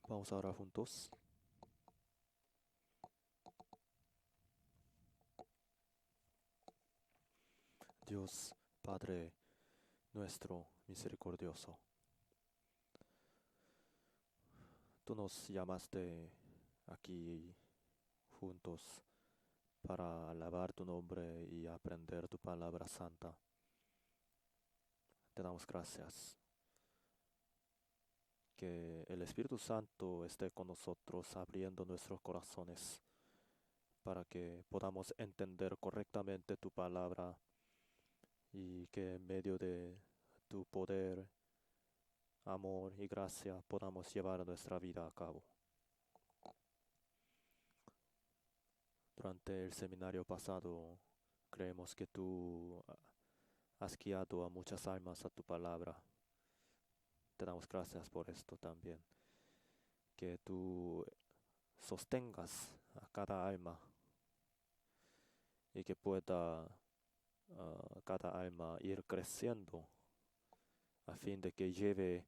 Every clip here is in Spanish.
Vamos a orar juntos. Dios Padre nuestro misericordioso, tú nos llamaste aquí juntos para alabar tu nombre y aprender tu palabra santa. Te damos gracias. Que el Espíritu Santo esté con nosotros abriendo nuestros corazones para que podamos entender correctamente tu palabra y que en medio de tu poder, amor y gracia podamos llevar nuestra vida a cabo. Durante el seminario pasado, creemos que tú has guiado a muchas almas a tu palabra. Te damos gracias por esto también. Que tú sostengas a cada alma y que pueda cada alma ir creciendo a fin de que lleve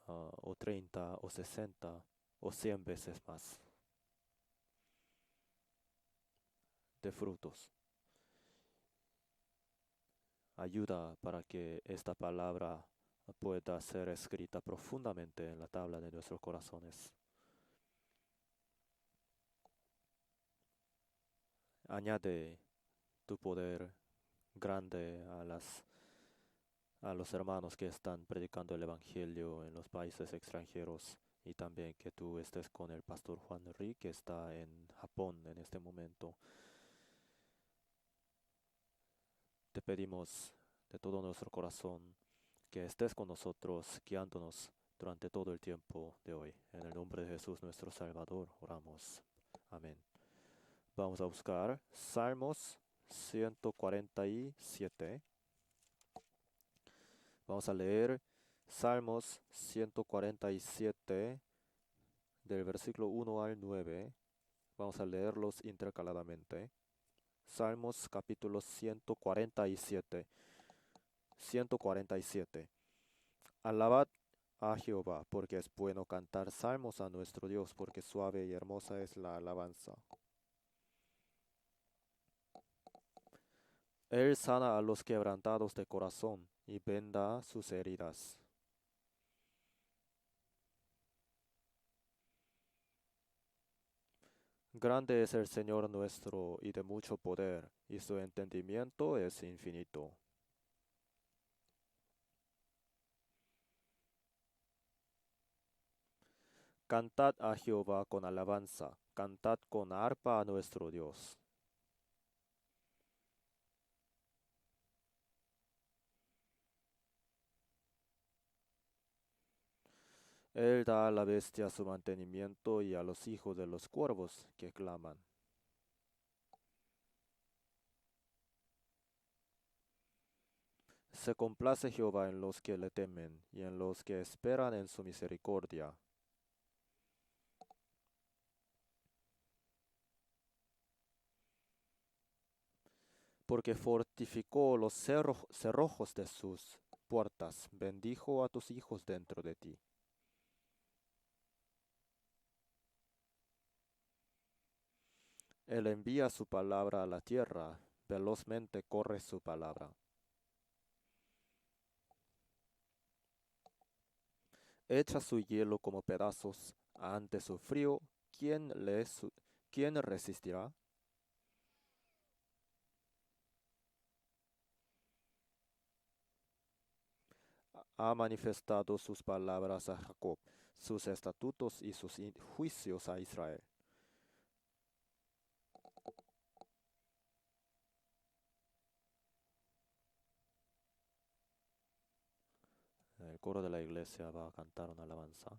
o 30 o 60 o 100 veces más de frutos. Ayuda para que esta palabra pueda ser escrita profundamente en la tabla de nuestros corazones. Añade tu poder grande a los hermanos que están predicando el Evangelio en los países extranjeros y también que tú estés con el pastor Juan Ri, que está en Japón en este momento. Te pedimos de todo nuestro corazón que estés con nosotros, guiándonos durante todo el tiempo de hoy. En el nombre de Jesús nuestro Salvador, oramos. Amén. Vamos a buscar Salmos 147. Vamos a leer Salmos 147 del versículo 1 al 9. Vamos a leerlos intercaladamente. Salmos capítulo 147. 147. Alabad a Jehová, porque es bueno cantar salmos a nuestro Dios, porque suave y hermosa es la alabanza. Él sana a los quebrantados de corazón y venda sus heridas. Grande es el Señor nuestro y de mucho poder, y su entendimiento es infinito. Cantad a Jehová con alabanza, cantad con arpa a nuestro Dios. Él da a la bestia su mantenimiento y a los hijos de los cuervos que claman. Se complace Jehová en los que le temen y en los que esperan en su misericordia. Porque fortificó los cerrojos de sus puertas, bendijo a tus hijos dentro de ti. Él envía su palabra a la tierra, velozmente corre su palabra. Echa su hielo como pedazos ante su frío. ¿Quién resistirá? Ha manifestado sus palabras a Jacob, sus estatutos y sus juicios a Israel. El coro de la iglesia va a cantar una alabanza.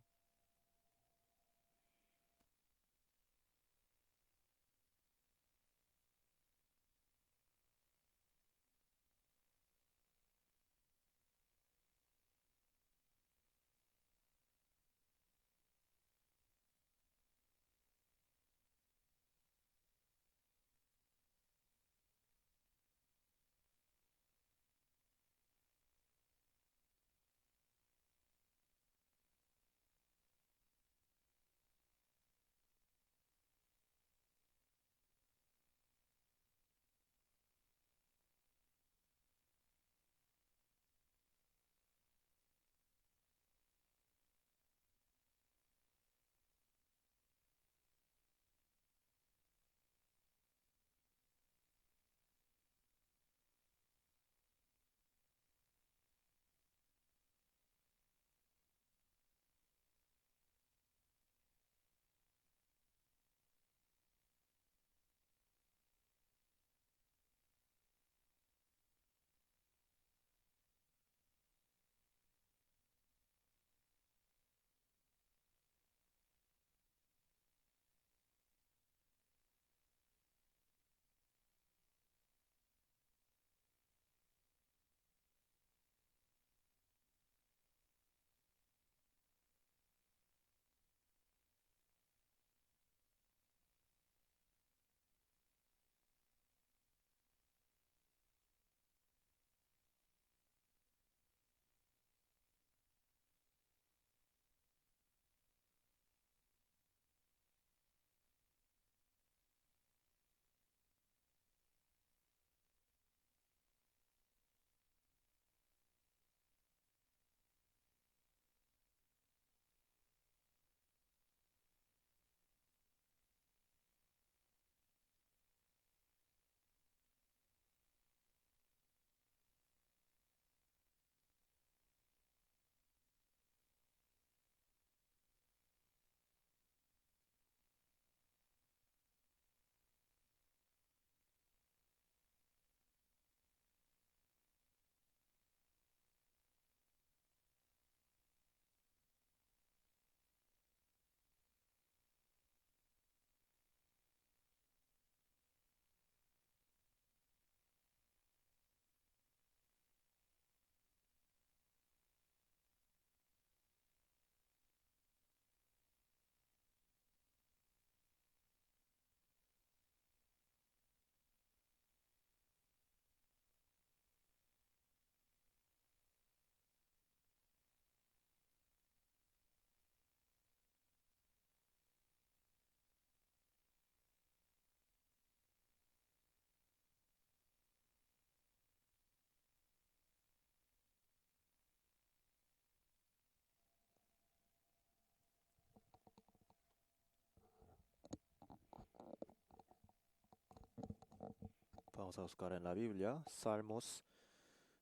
Vamos a buscar en la Biblia, Salmos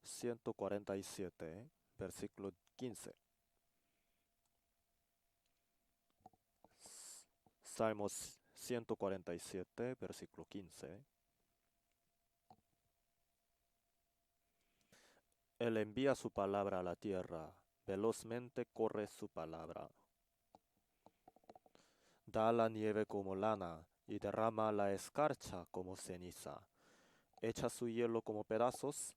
147, versículo 15. Salmos 147, versículo 15. Él envía su palabra a la tierra, velozmente corre su palabra. Da la nieve como lana y derrama la escarcha como ceniza. Echa su hielo como pedazos.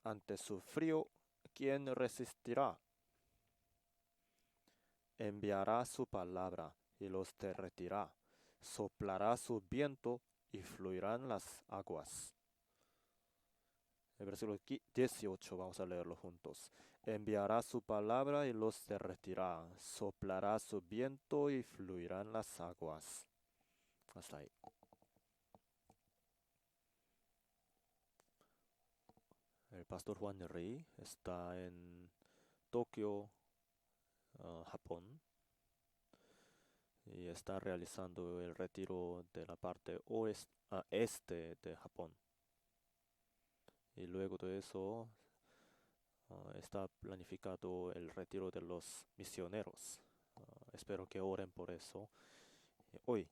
Ante su frío, ¿quién resistirá? Enviará su palabra y los derretirá. Soplará su viento y fluirán las aguas. El versículo 18, vamos a leerlo juntos. Enviará su palabra y los derretirá. Soplará su viento y fluirán las aguas. Hasta ahí. El pastor Juan Rey está en Tokio, Japón, y está realizando el retiro de la parte este de Japón. Y luego de eso está planificado el retiro de los misioneros. Espero que oren por eso. Hoy,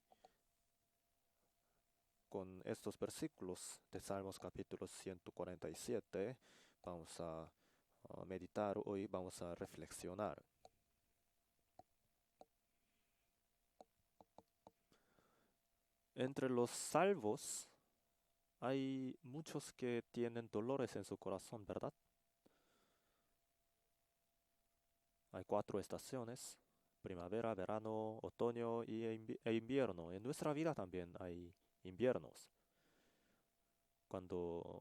con estos versículos de Salmos capítulo 147, vamos a meditar hoy, vamos a reflexionar. Entre los salvos hay muchos que tienen dolores en su corazón, ¿verdad? Hay 4 estaciones: primavera, verano, otoño e invierno. En nuestra vida también hay inviernos. Cuando,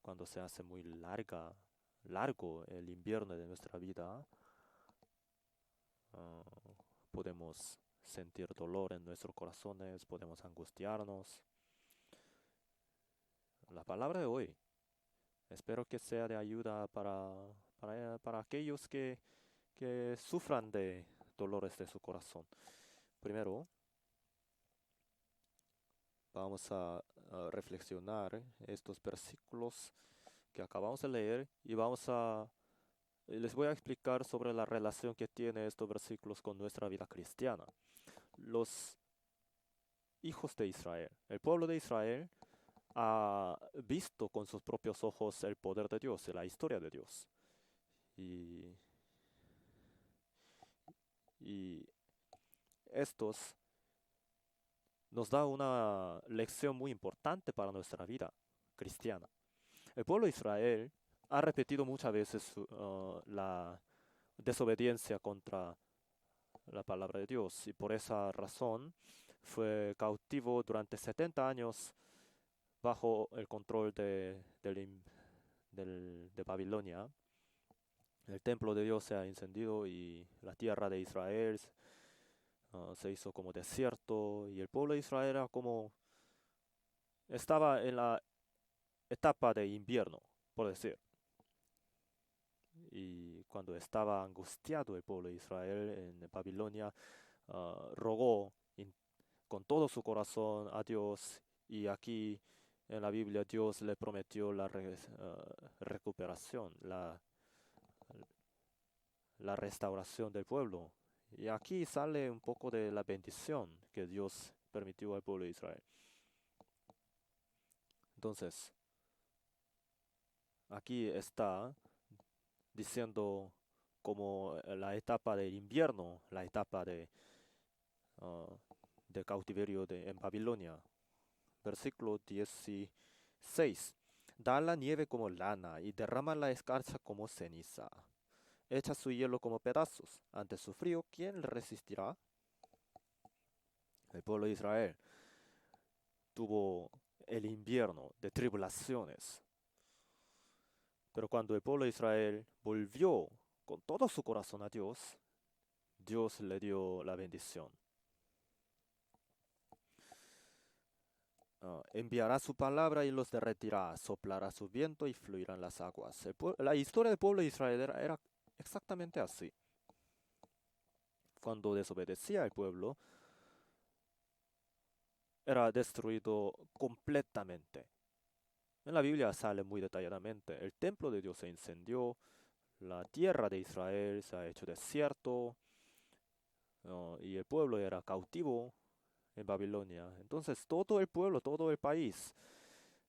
cuando se hace muy largo el invierno de nuestra vida, ah, podemos sentir dolor en nuestros corazones, podemos angustiarnos. La palabra de hoy, espero que sea de ayuda para aquellos que sufran de dolores de su corazón. Primero, vamos a reflexionar estos versículos que acabamos de leer y les voy a explicar sobre la relación que tienen estos versículos con nuestra vida cristiana. Los hijos de Israel, el pueblo de Israel, ha visto con sus propios ojos el poder de Dios y la historia de Dios. Y estos nos da una lección muy importante para nuestra vida cristiana. El pueblo de Israel ha repetido muchas veces la desobediencia contra la palabra de Dios y por esa razón fue cautivo durante 70 años bajo el control de Babilonia. El templo de Dios se ha incendiado y la tierra de Israel se hizo como desierto y el pueblo de Israel era estaba en la etapa de invierno, por decir. Y cuando estaba angustiado el pueblo de Israel en Babilonia, rogó con todo su corazón a Dios, y aquí en la Biblia Dios le prometió la recuperación, la restauración del pueblo. Y aquí sale un poco de la bendición que Dios permitió al pueblo de Israel. Entonces, aquí está diciendo como la etapa del invierno, la etapa ah, de cautiverio en Babilonia. Versículo 16. Da la nieve como lana y derrama la escarcha como ceniza. Echa su hielo como pedazos. Ante su frío, ¿quién le resistirá? El pueblo de Israel tuvo el invierno de tribulaciones. Pero cuando el pueblo de Israel volvió con todo su corazón a Dios, Dios le dio la bendición. Enviará su palabra y los derretirá, soplará su viento y fluirán las aguas. La historia del pueblo de Israel era exactamente así. Cuando desobedecía el pueblo, era destruido completamente. En la Biblia sale muy detalladamente. El templo de Dios se incendió, la tierra de Israel se ha hecho desierto, y el pueblo era cautivo en Babilonia. Entonces todo el pueblo, todo el país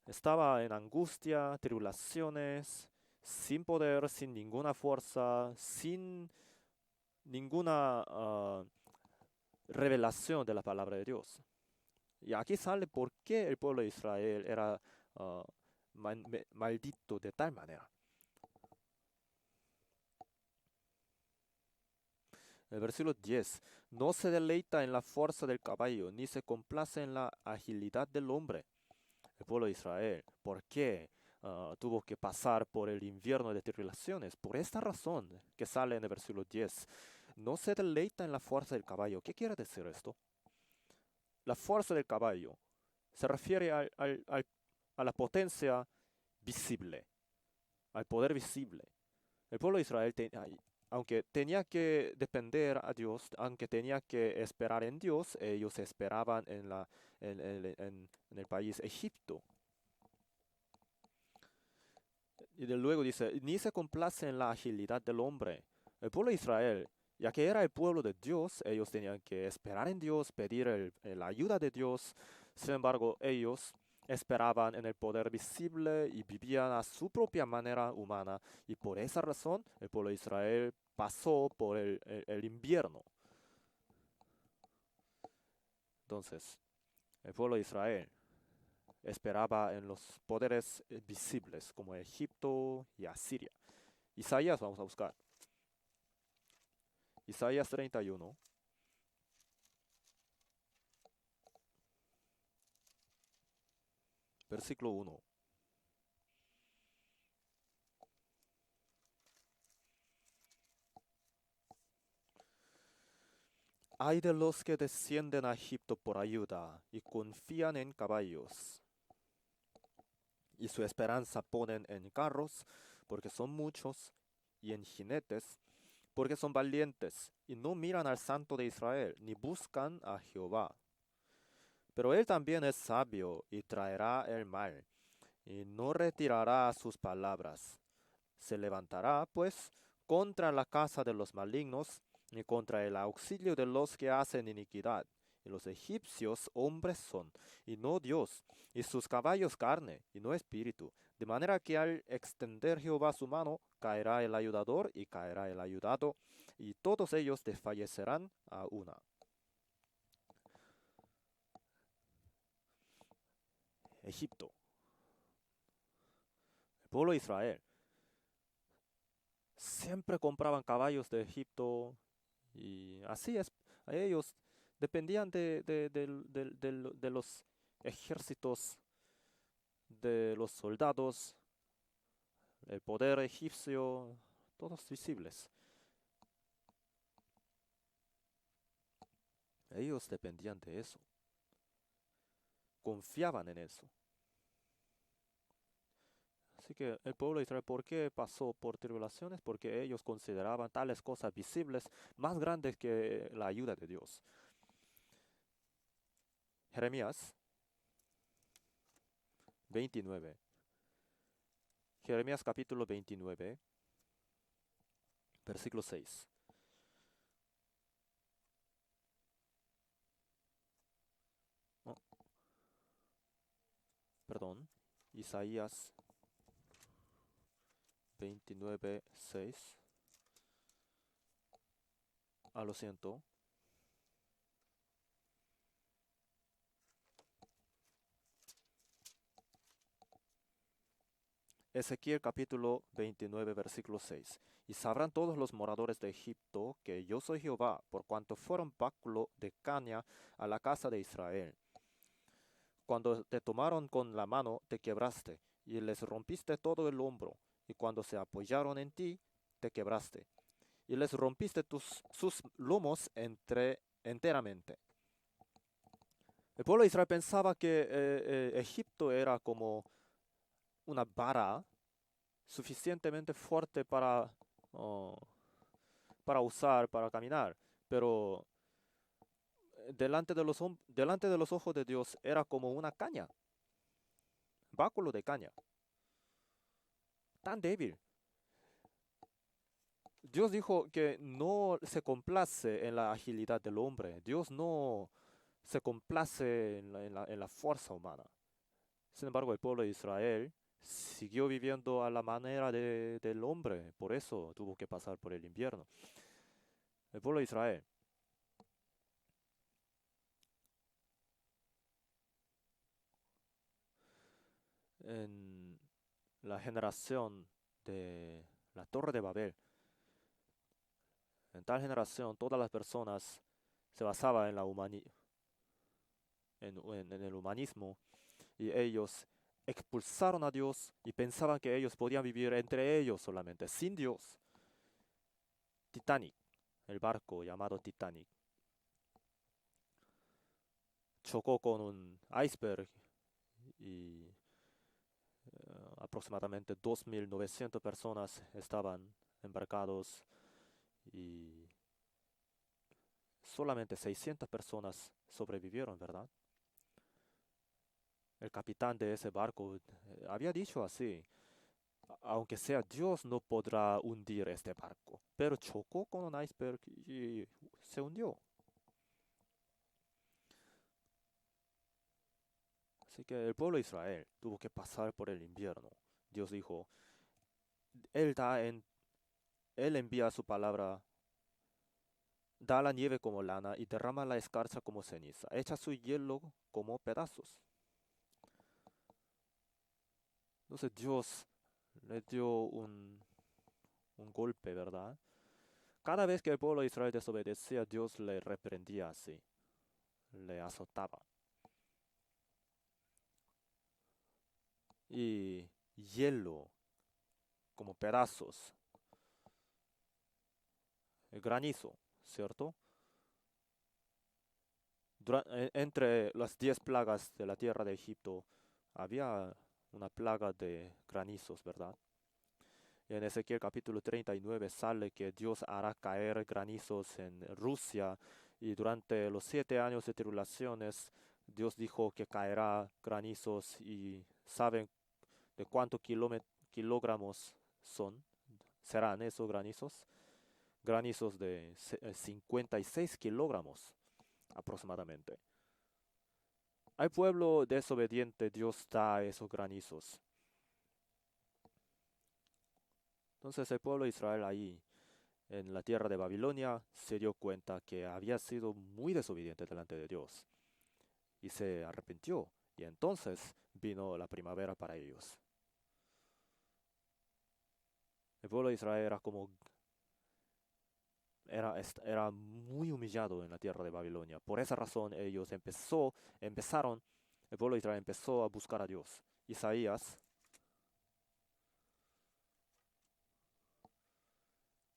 estaba en angustia, tribulaciones, sin poder, sin ninguna fuerza, sin ninguna revelación de la palabra de Dios. Y aquí sale por qué el pueblo de Israel era ah, maldito de tal manera. El versículo 10. No se deleita en la fuerza del caballo, ni se complace en la agilidad del hombre. El pueblo de Israel, ¿por qué tuvo que pasar por el invierno de tribulaciones? Por esta razón que sale en el versículo 10. No se deleita en la fuerza del caballo. ¿Qué quiere decir esto? La fuerza del caballo se refiere a la potencia visible, al poder visible. El pueblo de Israel, aunque tenía que depender a Dios, aunque tenía que esperar en Dios, ellos esperaban en el país Egipto. Y de luego dice, ni se complace en la agilidad del hombre. El pueblo de Israel, ya que era el pueblo de Dios, ellos tenían que esperar en Dios, pedir la ayuda de Dios. Sin embargo, ellos esperaban en el poder visible y vivían a su propia manera humana. Y por esa razón, el pueblo de Israel pasó por el invierno. Entonces, el pueblo de Israel esperaba en los poderes visibles como Egipto y Asiria. Isaías, vamos a buscar. Isaías 31, versículo 1. Hay de los que descienden a Egipto por ayuda y confían en caballos, y su esperanza ponen en carros, porque son muchos, y en jinetes, porque son valientes, y no miran al Santo de Israel, ni buscan a Jehová. Pero él también es sabio y traerá el mal, y no retirará sus palabras. Se levantará, pues, contra la casa de los malignos y contra el auxilio de los que hacen iniquidad. Y los egipcios hombres son, y no Dios, y sus caballos carne, y no espíritu. De manera que al extender Jehová su mano, caerá el ayudador y caerá el ayudado, y todos ellos desfallecerán a una. Egipto, el pueblo de Israel, siempre compraban caballos de Egipto, y así es, ellos dependían de los ejércitos, de los soldados, el poder egipcio, todos visibles. Ellos dependían de eso, confiaban en eso. Así que el pueblo de Israel, ¿por qué pasó por tribulaciones? Porque ellos consideraban tales cosas visibles más grandes que la ayuda de Dios. Jeremías 29. Jeremías capítulo 29, versículo 6. Oh, perdón. Isaías 29, 6. Ah, lo siento. Ezequiel capítulo 29, versículo 6. Y sabrán todos los moradores de Egipto que yo soy Jehová, por cuanto fueron báculo de caña a la casa de Israel. Cuando te tomaron con la mano, te quebraste, y les rompiste todo el hombro, y cuando se apoyaron en ti, te quebraste, y les rompiste sus lomos enteramente. El pueblo de Israel pensaba que Egipto era como una vara suficientemente fuerte oh, para usar, para caminar, pero delante de los ojos de Dios era como una caña, báculo de caña, tan débil. Dios dijo que no se complace en la agilidad del hombre. Dios no se complace en la fuerza humana. Sin embargo, el pueblo de Israel siguió viviendo a la manera del hombre. Por eso tuvo que pasar por el invierno. El pueblo de Israel. En la generación de la Torre de Babel, en tal generación todas las personas se basaban en el humanismo y ellos expulsaron a Dios y pensaban que ellos podían vivir entre ellos solamente, sin Dios. Titanic, el barco llamado Titanic, chocó con un iceberg y aproximadamente 2.900 personas estaban embarcados y solamente 600 personas sobrevivieron, ¿verdad? El capitán de ese barco había dicho así: aunque sea Dios no podrá hundir este barco, pero chocó con un iceberg y se hundió. Así que el pueblo de Israel tuvo que pasar por el invierno. Dios dijo, Él Él envía su palabra, da la nieve como lana y derrama la escarcha como ceniza, echa su hielo como pedazos. Entonces Dios le dio un golpe, ¿verdad? Cada vez que el pueblo de Israel desobedecía, Dios le reprendía así, le azotaba. Y hielo como pedazos, el granizo, ¿cierto? Entre las 10 plagas de la tierra de Egipto había una plaga de granizos, ¿verdad? Y en Ezequiel capítulo 39 sale que Dios hará caer granizos en Rusia y durante los 7 años de tribulaciones Dios dijo que caerá granizos y ¿saben de cuántos kilogramos serán esos granizos? Granizos de 56 kilogramos aproximadamente. Al pueblo desobediente Dios da esos granizos. Entonces el pueblo de Israel ahí en la tierra de Babilonia se dio cuenta que había sido muy desobediente delante de Dios y se arrepintió. Y entonces vino la primavera para ellos. El pueblo de Israel era muy humillado en la tierra de Babilonia. Por esa razón empezaron, el pueblo de Israel empezó a buscar a Dios. Isaías,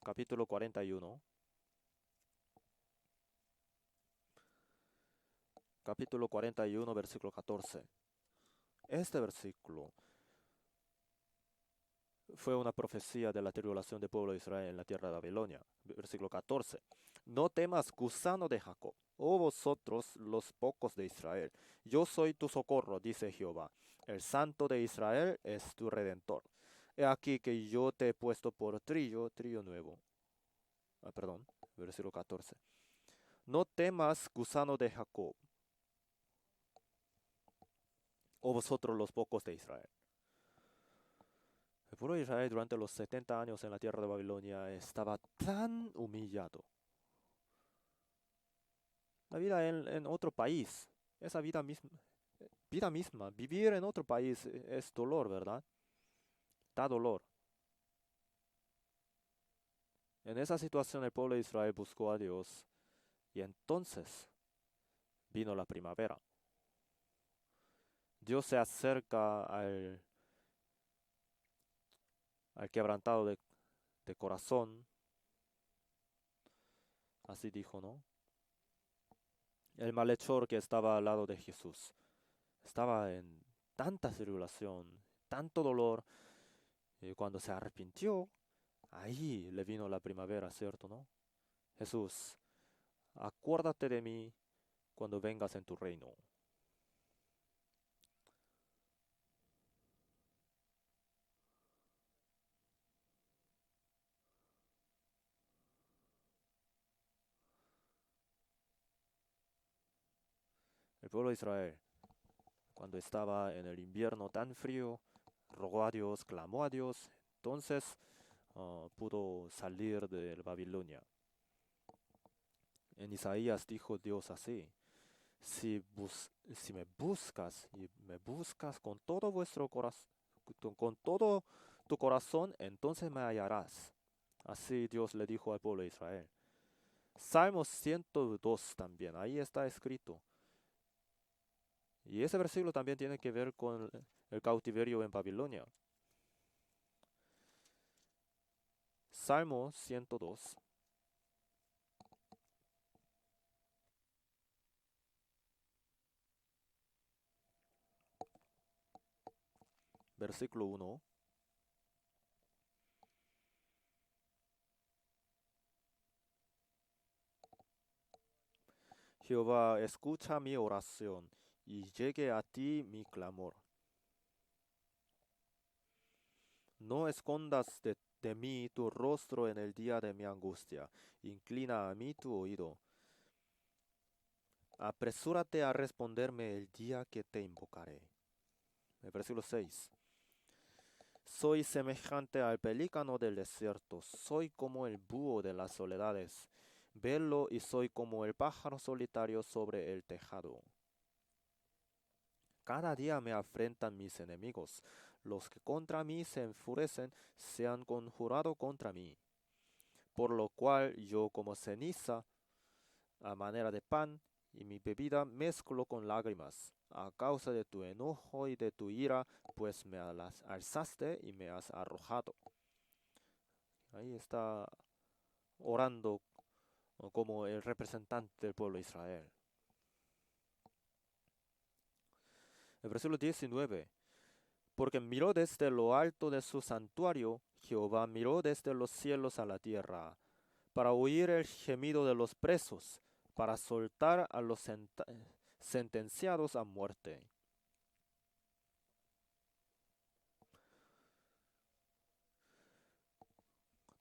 capítulo 41. Capítulo 41, versículo 14. Este versículo fue una profecía de la tribulación del pueblo de Israel en la tierra de Babilonia. Versículo 14. No temas, gusano de Jacob, oh vosotros los pocos de Israel. Yo soy tu socorro, dice Jehová. El Santo de Israel es tu redentor. He aquí que yo te he puesto por trillo nuevo. Perdón, versículo 14. No temas, gusano de Jacob, oh vosotros los pocos de Israel. El pueblo de Israel durante los 70 años en la tierra de Babilonia estaba tan humillado. La vida en otro país, esa vida misma, vivir en otro país es dolor, ¿verdad? Da dolor. En esa situación el pueblo de Israel buscó a Dios y entonces vino la primavera. Dios se acerca al quebrantado de corazón, así dijo, ¿no? El malhechor que estaba al lado de Jesús estaba en tanta tribulación, tanto dolor, y cuando se arrepintió, ahí le vino la primavera, ¿cierto, no? Jesús, acuérdate de mí cuando vengas en tu reino. El pueblo de Israel, cuando estaba en el invierno tan frío, rogó a Dios, clamó a Dios, entonces pudo salir de Babilonia. En Isaías dijo Dios así: si me buscas y me buscas con todo vuestro corazón, con todo tu corazón, entonces me hallarás. Así Dios le dijo al pueblo de Israel. Salmos 102 también, ahí está escrito. Y ese versículo también tiene que ver con el cautiverio en Babilonia. Salmo 102, versículo 1. Jehová, escucha mi oración y llegue a ti mi clamor. No escondas de mí tu rostro en el día de mi angustia. Inclina a mí tu oído. Apresúrate a responderme el día que te invocaré. El versículo 6. Soy semejante al pelícano del desierto, soy como el búho de las soledades. Velo y soy como el pájaro solitario sobre el tejado. Cada día me afrentan mis enemigos. Los que contra mí se enfurecen se han conjurado contra mí. Por lo cual yo como ceniza a manera de pan y mi bebida mezclo con lágrimas, a causa de tu enojo y de tu ira, pues me alzaste y me has arrojado. Ahí está orando como el representante del pueblo de Israel. El versículo 19. Porque miró desde lo alto de su santuario, Jehová miró desde los cielos a la tierra, para oír el gemido de los presos, para soltar a los sentenciados a muerte.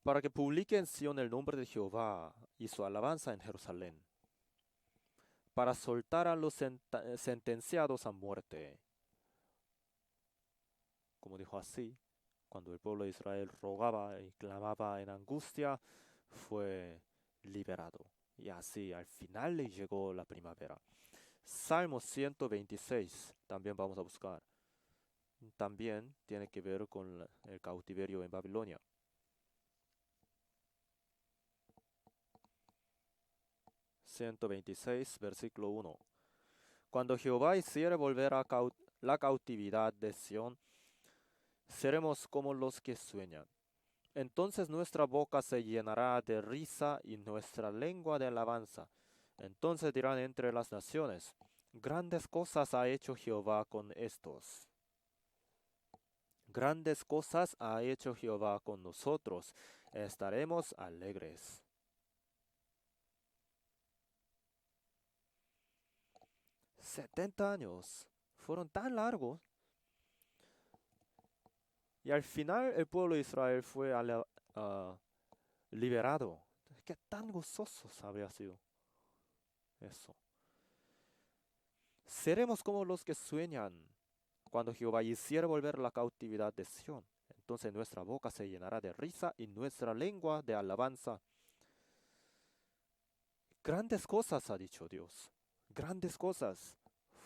Para que publique en Sion el nombre de Jehová y su alabanza en Jerusalén, para soltar a los sentenciados a muerte. Como dijo así, cuando el pueblo de Israel rogaba y clamaba en angustia, fue liberado. Y así al final le llegó la primavera. Salmo 126, también vamos a buscar. También tiene que ver con el cautiverio en Babilonia. 126, versículo 1. Cuando Jehová hiciere volver a la cautividad de Sión, seremos como los que sueñan. Entonces nuestra boca se llenará de risa y nuestra lengua de alabanza. Entonces dirán entre las naciones: grandes cosas ha hecho Jehová con estos. Grandes cosas ha hecho Jehová con nosotros. Estaremos alegres. 70 años fueron tan largos. Y al final el pueblo de Israel fue liberado. Qué tan gozosos habría sido eso. Seremos como los que sueñan cuando Jehová hiciera volver la cautividad de Sión. Entonces nuestra boca se llenará de risa y nuestra lengua de alabanza. Grandes cosas ha dicho Dios. Grandes cosas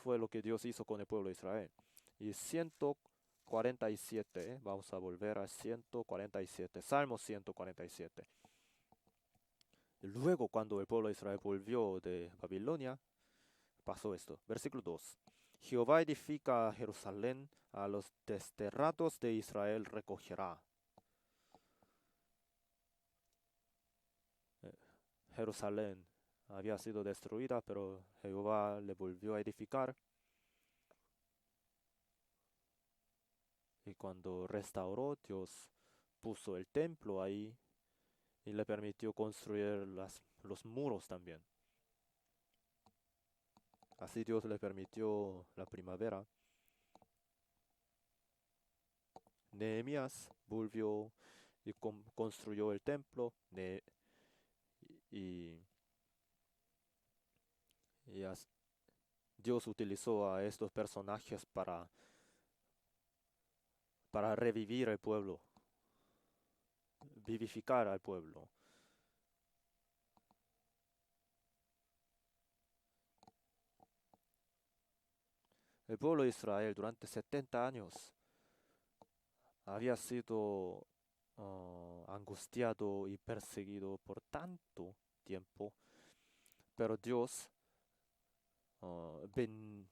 fue lo que Dios hizo con el pueblo de Israel. Y 147, vamos a volver a 147, Salmo 147. Luego, cuando el pueblo de Israel volvió de Babilonia, pasó esto. Versículo 2. Jehová edifica a Jerusalén, a los desterrados de Israel recogerá. Jerusalén había sido destruida, pero Jehová le volvió a edificar. Y cuando restauró, Dios puso el templo ahí y le permitió construir los muros también. Así Dios le permitió la primavera. Nehemías volvió y construyó el templo y, y Dios utilizó a estos personajes para revivir el pueblo, vivificar al pueblo. El pueblo de Israel durante 70 años había sido angustiado y perseguido por tanto tiempo, pero Dios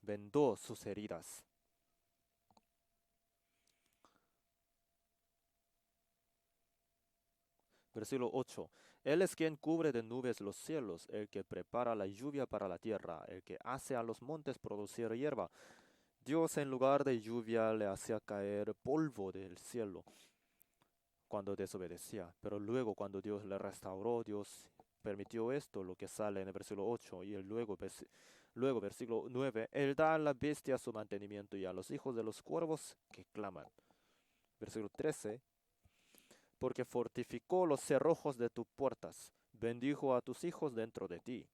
vendó sus heridas. Versículo 8. Él es quien cubre de nubes los cielos, el que prepara la lluvia para la tierra, el que hace a los montes producir hierba. Dios en lugar de lluvia le hacía caer polvo del cielo cuando desobedecía. Pero luego cuando Dios le restauró, Dios permitió esto, lo que sale en el versículo 8 y luego versículo 9. Él da a la bestia su mantenimiento y a los hijos de los cuervos que claman. Versículo 13. Porque fortificó los cerrojos de tus puertas, bendijo a tus hijos dentro de ti.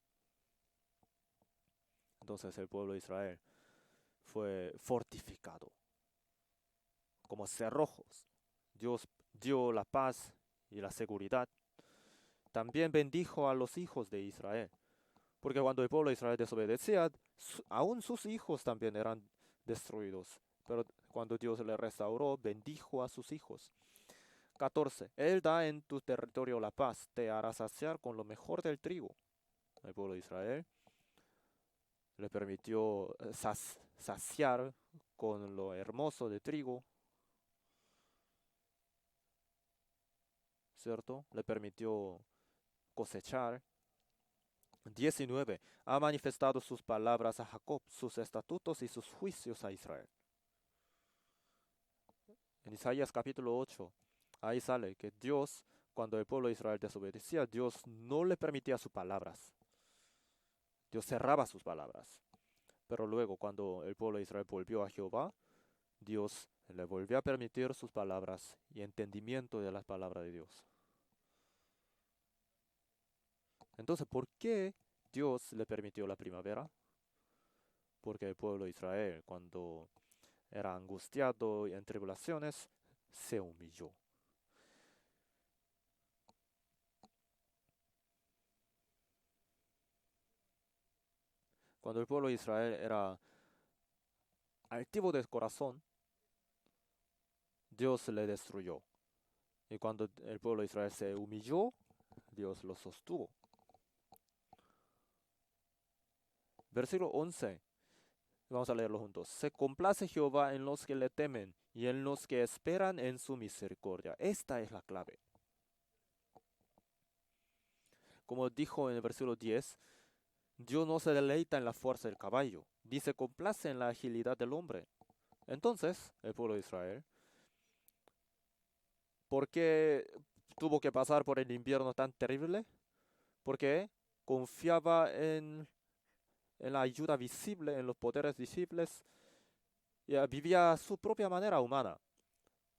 Entonces el pueblo de Israel fue fortificado como cerrojos. Dios dio la paz y la seguridad. También bendijo a los hijos de Israel, porque cuando el pueblo de Israel desobedecía, aún sus hijos también eran destruidos. Pero cuando Dios le restauró, bendijo a sus hijos. 14. Él da en tu territorio la paz, te hará saciar con lo mejor del trigo. El pueblo de Israel le permitió saciar con lo hermoso de trigo, ¿cierto? Le permitió cosechar. 19. Ha manifestado sus palabras a Jacob, sus estatutos y sus juicios a Israel. En Isaías capítulo 8, ahí sale que Dios, cuando el pueblo de Israel desobedecía, Dios no le permitía sus palabras. Dios cerraba sus palabras. Pero luego, cuando el pueblo de Israel volvió a Jehová, Dios le volvió a permitir sus palabras y entendimiento de las palabras de Dios. Entonces, ¿por qué Dios le permitió la primavera? Porque el pueblo de Israel, cuando era angustiado y en tribulaciones, se humilló. Cuando el pueblo de Israel era altivo de corazón, Dios le destruyó. Y cuando el pueblo de Israel se humilló, Dios lo sostuvo. Versículo 11. Vamos a leerlo juntos. Se complace Jehová en los que le temen y en los que esperan en su misericordia. Esta es la clave. Como dijo en el versículo 10, Dios no se deleita en la fuerza del caballo, ni se complace en la agilidad del hombre. Entonces, el pueblo de Israel, ¿por qué tuvo que pasar por el invierno tan terrible? Porque confiaba en la ayuda visible, en los poderes visibles, y vivía a su propia manera humana.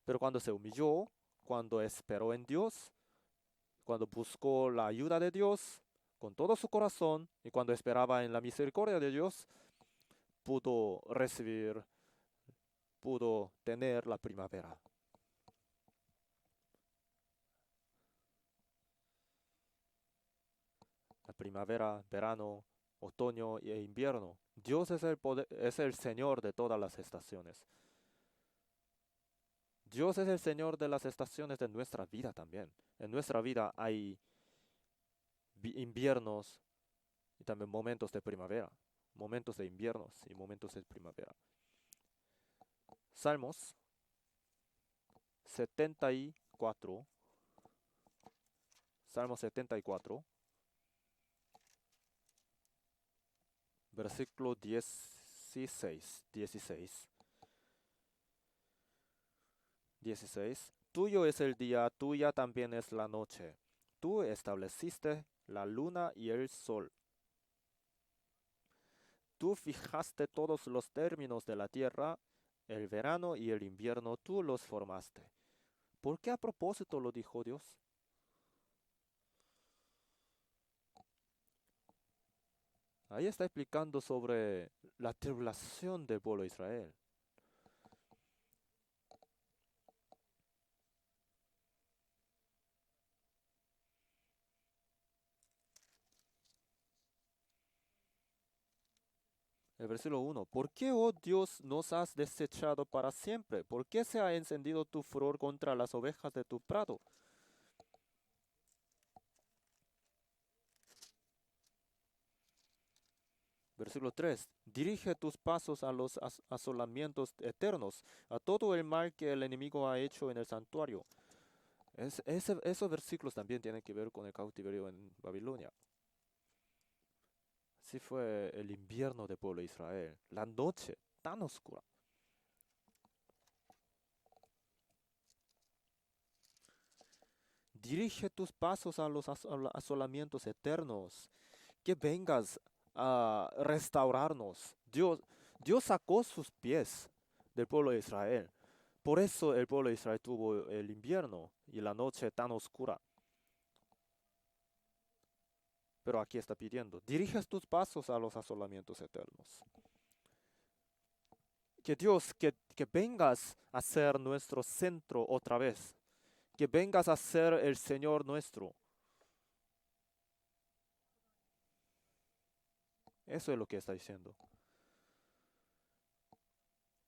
Pero cuando se humilló, cuando esperó en Dios, cuando buscó la ayuda de Dios con todo su corazón y cuando esperaba en la misericordia de Dios, pudo recibir, pudo tener la primavera. La primavera, verano, otoño e invierno. Dios es el Señor de todas las estaciones. Dios es el Señor de las estaciones de nuestra vida también. En nuestra vida hay inviernos y también momentos de primavera, momentos de inviernos y momentos de primavera. Salmos 74, Salmo 74, versículo 16. Tuyo es el día, tuya también es la noche. Tú estableciste la luna y el sol. Tú fijaste todos los términos de la tierra, el verano y el invierno, tú los formaste. ¿Por qué a propósito lo dijo Dios? Ahí está explicando sobre la tribulación del pueblo de Israel. El versículo 1. ¿Por qué, oh Dios, nos has desechado para siempre? ¿Por qué se ha encendido tu furor contra las ovejas de tu prado? Versículo 3. Dirige tus pasos a los asolamientos eternos, a todo el mal que el enemigo ha hecho en el santuario. Esos versículos también tienen que ver con el cautiverio en Babilonia. Así fue el invierno del pueblo de Israel, la noche tan oscura. Dirige tus pasos a los asolamientos eternos, que vengas a restaurarnos. Dios sacó sus pies del pueblo de Israel. Por eso el pueblo de Israel tuvo el invierno y la noche tan oscura. Pero aquí está pidiendo, diriges tus pasos a los asolamientos eternos. Que Dios, que vengas a ser nuestro centro otra vez. Que vengas a ser el Señor nuestro. Eso es lo que está diciendo.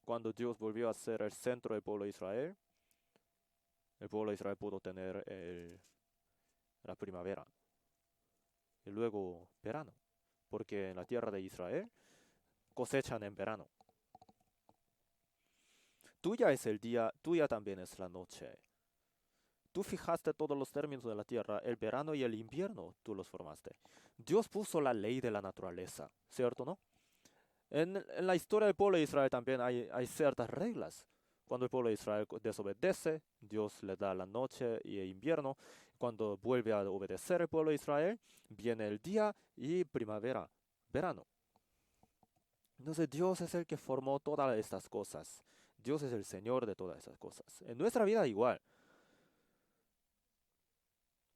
Cuando Dios volvió a ser el centro del pueblo de Israel, el pueblo de Israel pudo tener la primavera y luego verano. Porque en la tierra de Israel cosechan en verano. Tuya es el día, tuya también es la noche. Tú fijaste todos los términos de la tierra, el verano y el invierno, tú los formaste. Dios puso la ley de la naturaleza, ¿cierto, no? En la historia del pueblo de Israel también hay ciertas reglas. Cuando el pueblo de Israel desobedece, Dios le da la noche y el invierno. Cuando vuelve a obedecer el pueblo de Israel, viene el día y primavera, verano. Entonces Dios es el que formó todas estas cosas. Dios es el Señor de todas esas cosas. En nuestra vida igual.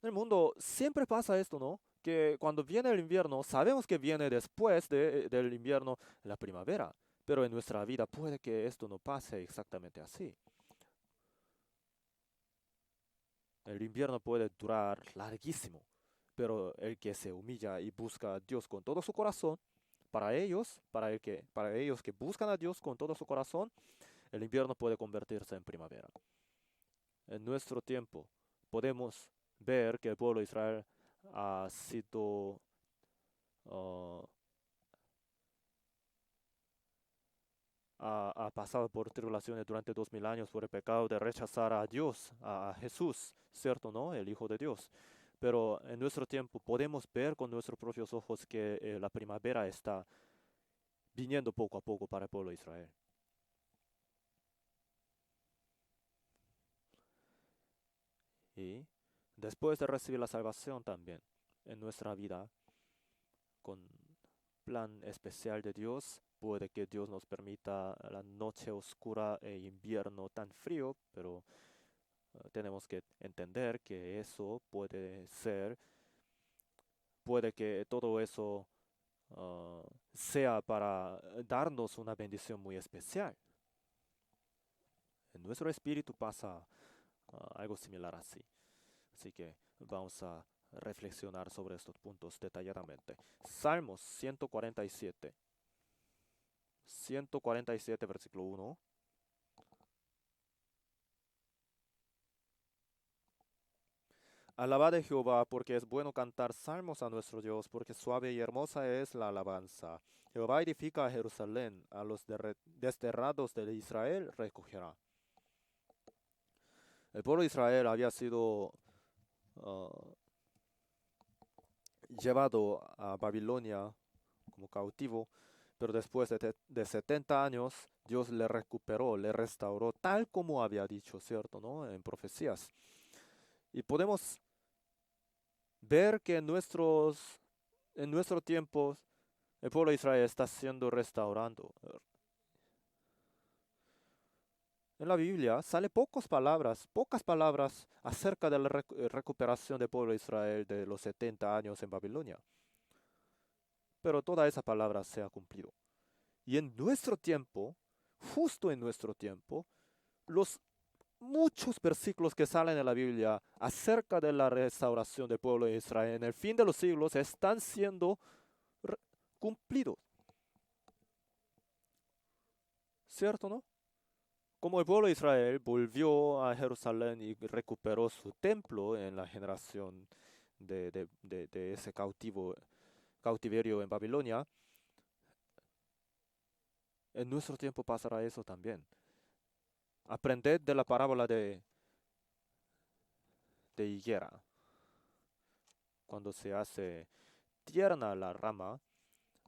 En el mundo siempre pasa esto, ¿no? Que cuando viene el invierno, sabemos que viene después del invierno la primavera. Pero en nuestra vida puede que esto no pase exactamente así. El invierno puede durar larguísimo, pero el que se humilla y busca a Dios con todo su corazón, para ellos que buscan a Dios con todo su corazón, el invierno puede convertirse en primavera. En nuestro tiempo podemos ver que el pueblo de Israel ha sido uh, ha pasado por tribulaciones durante 2000 años por el pecado de rechazar a Dios, a Jesús, ¿cierto, no? El Hijo de Dios. Pero en nuestro tiempo podemos ver con nuestros propios ojos que la primavera está viniendo poco a poco para el pueblo de Israel. Y después de recibir la salvación también en nuestra vida, con plan especial de Dios, puede que Dios nos permita la noche oscura e invierno tan frío, pero tenemos que entender que eso puede que todo eso sea para darnos una bendición muy especial. En nuestro espíritu pasa algo similar así. Así que vamos a reflexionar sobre estos puntos detalladamente. Salmos 147. 147, versículo 1. Alabad a Jehová, porque es bueno cantar salmos a nuestro Dios, porque suave y hermosa es la alabanza. Jehová edifica a Jerusalén, a los desterrados de Israel recogerá. El pueblo de Israel había sido ah, llevado a Babilonia como cautivo, pero después de 70 años, Dios le recuperó, le restauró, tal como había dicho, ¿cierto? ¿No? En profecías. Y podemos ver que en nuestro tiempo El pueblo de Israel está siendo restaurado. En la Biblia sale pocas palabras acerca de la recuperación del pueblo de Israel de los 70 años en Babilonia. Pero toda esa palabra se ha cumplido. Y en nuestro tiempo, justo en nuestro tiempo, los muchos versículos que salen en la Biblia acerca de la restauración del pueblo de Israel en el fin de los siglos están siendo cumplidos. ¿Cierto, no? Como el pueblo de Israel volvió a Jerusalén y recuperó su templo en la generación de ese cautiverio en Babilonia, en nuestro tiempo pasará eso también. Aprended de la parábola de higuera. Cuando se hace tierna la rama,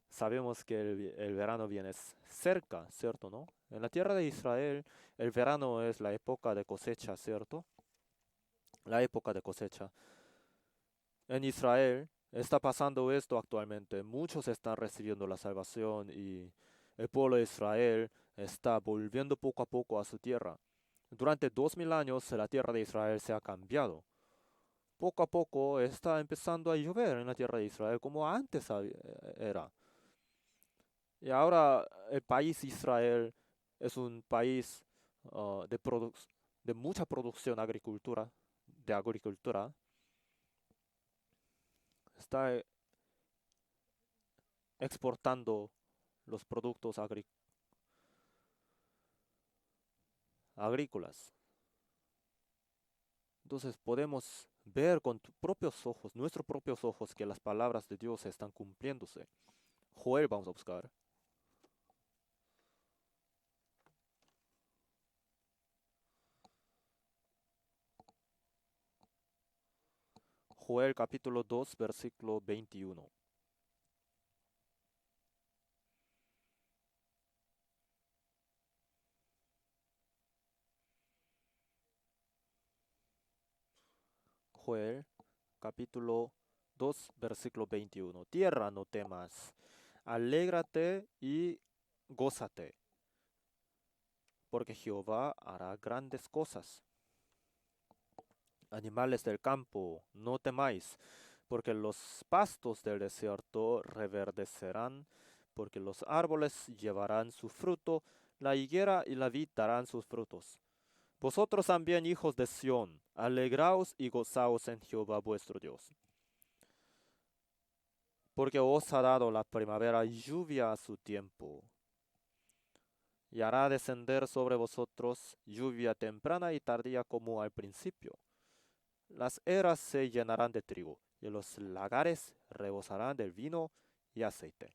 sabemos que el verano viene cerca, ¿cierto, no? En la tierra de Israel, el verano es la época de cosecha, ¿cierto? La época de cosecha. En Israel está pasando esto actualmente. Muchos están recibiendo la salvación y el pueblo de Israel está volviendo poco a poco a su tierra. Durante 2000 años la tierra de Israel se ha cambiado. Poco a poco está empezando a llover en la tierra de Israel como antes era. Y ahora el país Israel es un país de mucha producción de agricultura. Está exportando los productos agrícolas. Entonces podemos ver con nuestros propios ojos, que las palabras de Dios están cumpliéndose. Joel vamos a buscar. Joel capítulo 2, versículo 21. Joel capítulo 2, versículo 21. Tierra, no temas, alégrate y gózate, porque Jehová hará grandes cosas. Animales del campo, no temáis, porque los pastos del desierto reverdecerán, porque los árboles llevarán su fruto, la higuera y la vid darán sus frutos. Vosotros también, hijos de Sión, alegraos y gozaos en Jehová vuestro Dios. Porque os ha dado la primavera lluvia a su tiempo, y hará descender sobre vosotros lluvia temprana y tardía como al principio. Las eras se llenarán de trigo, y los lagares rebosarán del vino y aceite.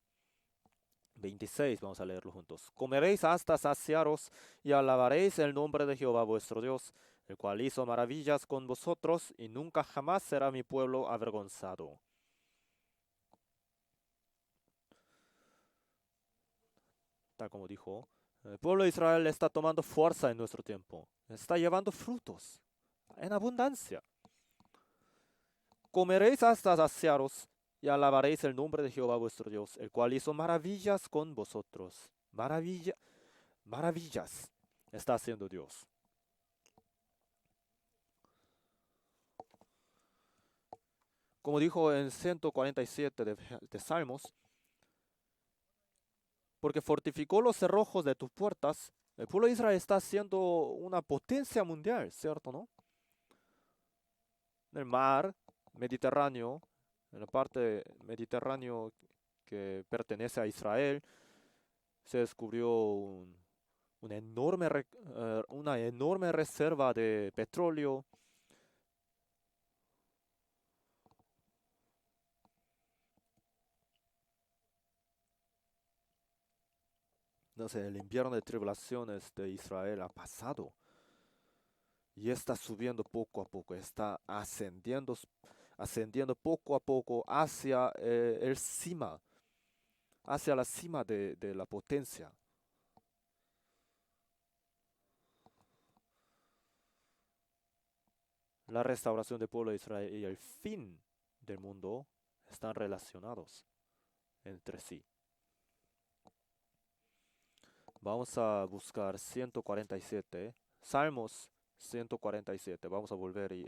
26, vamos a leerlo juntos. Comeréis hasta saciaros y alabaréis el nombre de Jehová vuestro Dios, el cual hizo maravillas con vosotros, y nunca jamás será mi pueblo avergonzado. Tal como dijo, el pueblo de Israel está tomando fuerza en nuestro tiempo, está llevando frutos en abundancia. Comeréis hasta saciaros y alabaréis el nombre de Jehová vuestro Dios, el cual hizo maravillas con vosotros. Maravillas está haciendo Dios. Como dijo en 147 de Salmos, porque fortificó los cerrojos de tus puertas. El pueblo de Israel está siendo una potencia mundial, ¿cierto, no? En el mar Mediterráneo, en la parte mediterráneo que pertenece a Israel, se descubrió una enorme reserva de petróleo. No sé, el invierno de tribulaciones de Israel ha pasado y está subiendo poco a poco, está ascendiendo poco a poco hacia hacia la cima de la potencia. La restauración del pueblo de Israel y el fin del mundo están relacionados entre sí. Vamos a buscar 147, Salmos 147. Vamos a volver y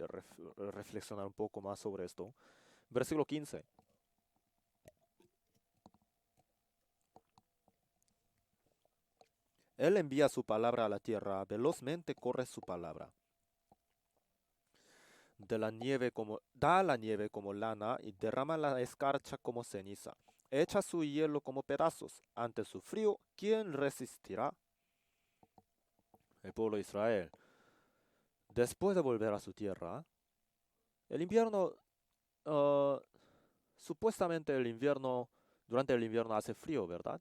reflexionar un poco más sobre esto. Versículo 15. Él envía su palabra a la tierra, velozmente corre su palabra. Da la nieve como lana y derrama la escarcha como ceniza. Echa su hielo como pedazos. Ante su frío, ¿quién resistirá? El pueblo de Israel, después de volver a su tierra, el invierno, ah, supuestamente durante el invierno hace frío, ¿verdad?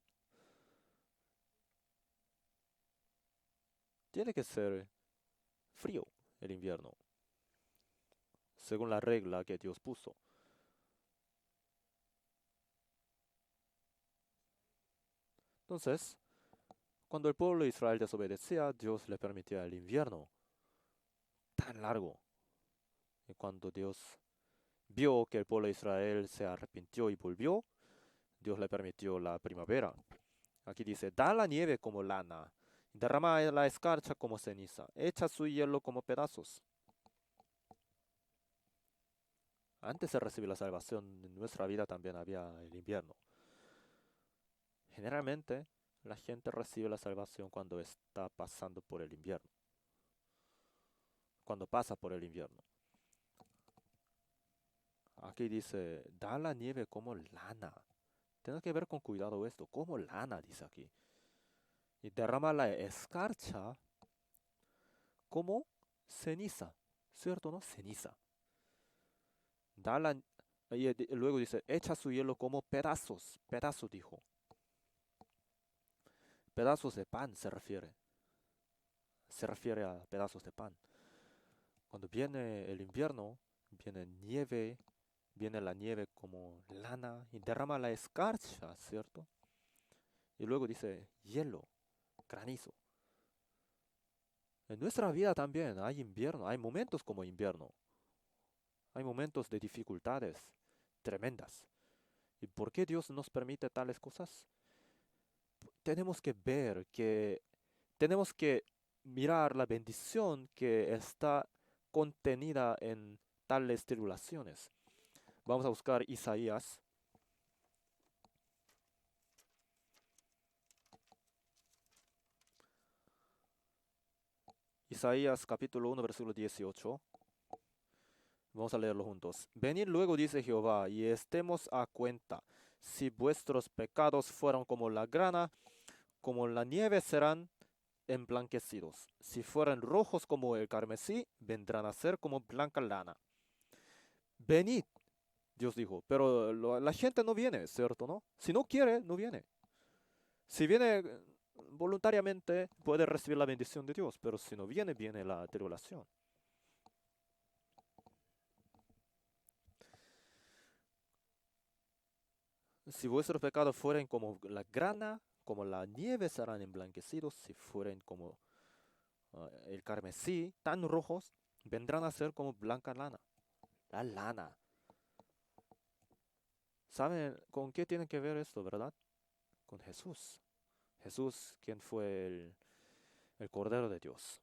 Tiene que ser frío el invierno, según la regla que Dios puso. Entonces, cuando el pueblo de Israel desobedecía, Dios le permitía el invierno tan largo. Y cuando Dios vio que el pueblo de Israel se arrepintió y volvió, Dios le permitió la primavera. Aquí dice, da la nieve como lana, derrama la escarcha como ceniza, echa su hielo como pedazos. Antes de recibir la salvación, en nuestra vida también había el invierno. Generalmente, la gente recibe la salvación cuando está pasando por el invierno, cuando pasa por el invierno. Aquí dice, da la nieve como lana. Tiene que ver con cuidado esto, como lana, dice aquí. Y derrama la escarcha como ceniza, ¿cierto, no? Ceniza. Da la, y luego dice, echa su hielo como pedazos, pedazos dijo. Pedazos de pan se refiere a pedazos de pan. Cuando viene el invierno, viene la nieve como lana y derrama la escarcha, ¿cierto? Y luego dice hielo, granizo. En nuestra vida también hay invierno, hay momentos como invierno, hay momentos de dificultades tremendas. ¿Y por qué Dios nos permite tales cosas? Tenemos que ver que tenemos que mirar la bendición que está contenida en tales tribulaciones. Vamos a buscar Isaías. Isaías capítulo 1, versículo 18. Vamos a leerlo juntos. Venid luego, dice Jehová, y estemos a cuenta. Si vuestros pecados fueron como la grana, como la nieve serán emblanquecidos. Si fueran rojos como el carmesí, vendrán a ser como blanca lana. Venid, Dios dijo, pero la gente no viene, ¿cierto, no? Si no quiere, no viene. Si viene voluntariamente, puede recibir la bendición de Dios, pero si no viene, viene la tribulación. Si vuestros pecados fueren como la grana, como la nieve serán emblanquecidos. Si fueren como el carmesí, tan rojos, vendrán a ser como blanca lana. La lana. ¿Saben con qué tiene que ver esto, verdad? Con Jesús. Jesús, quien fue el Cordero de Dios.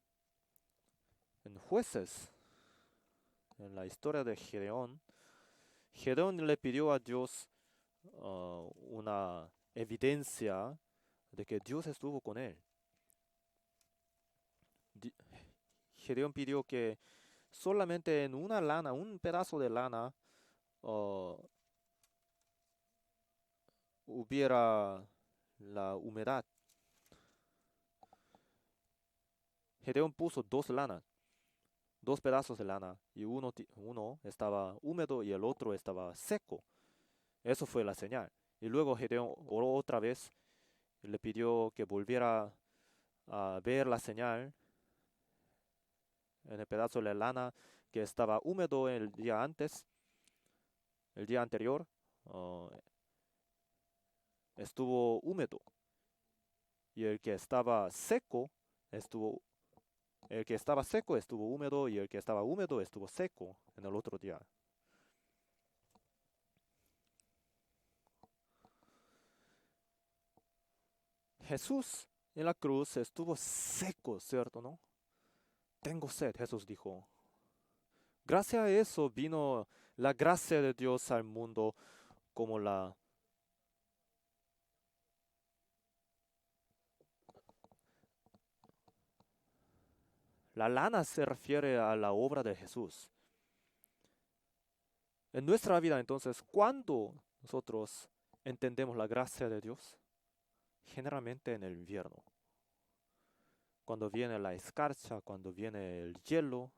En Jueces, en la historia de Gedeón, Gedeón le pidió a Dios una evidencia de que Dios estuvo con él. Di- Gedeón pidió que solamente en una lana, un pedazo de lana, uh, hubiera la humedad. Gedeón puso dos pedazos de lana, y uno estaba húmedo y el otro estaba seco. Eso fue la señal. Y luego Gedeón oró otra vez y le pidió que volviera a ver la señal en el pedazo de lana que estaba húmedo el día antes, el día anterior, uh, estuvo húmedo. Y estuvo, el que estaba seco estuvo húmedo y el que estaba húmedo estuvo seco en el otro día. Jesús En la cruz estuvo seco, ¿cierto, no? Tengo sed, Jesús dijo. Gracias a eso vino la gracia de Dios al mundo como la lana se refiere a la obra de Jesús. En nuestra vida, entonces, ¿cuándo nosotros entendemos la gracia de Dios? Generalmente en el invierno. Cuando viene la escarcha, cuando viene el hielo.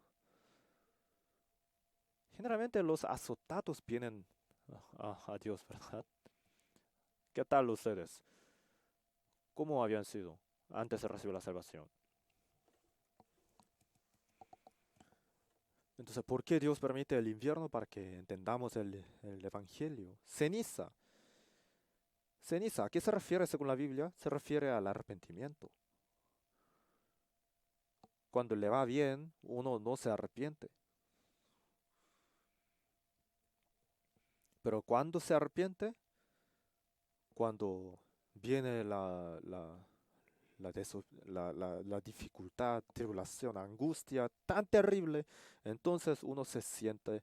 Generalmente los azotados vienen a Dios, ¿verdad? ¿Qué tal ustedes? ¿Cómo habían sido antes de recibir la salvación? Entonces, ¿por qué Dios permite el invierno? Para que entendamos el Evangelio. Ceniza. Ceniza, ¿a qué se refiere según la Biblia? Se refiere al arrepentimiento. Cuando le va bien, uno no se arrepiente. Pero cuando se arrepiente, cuando viene la dificultad, tribulación, angustia tan terrible, entonces uno se sienta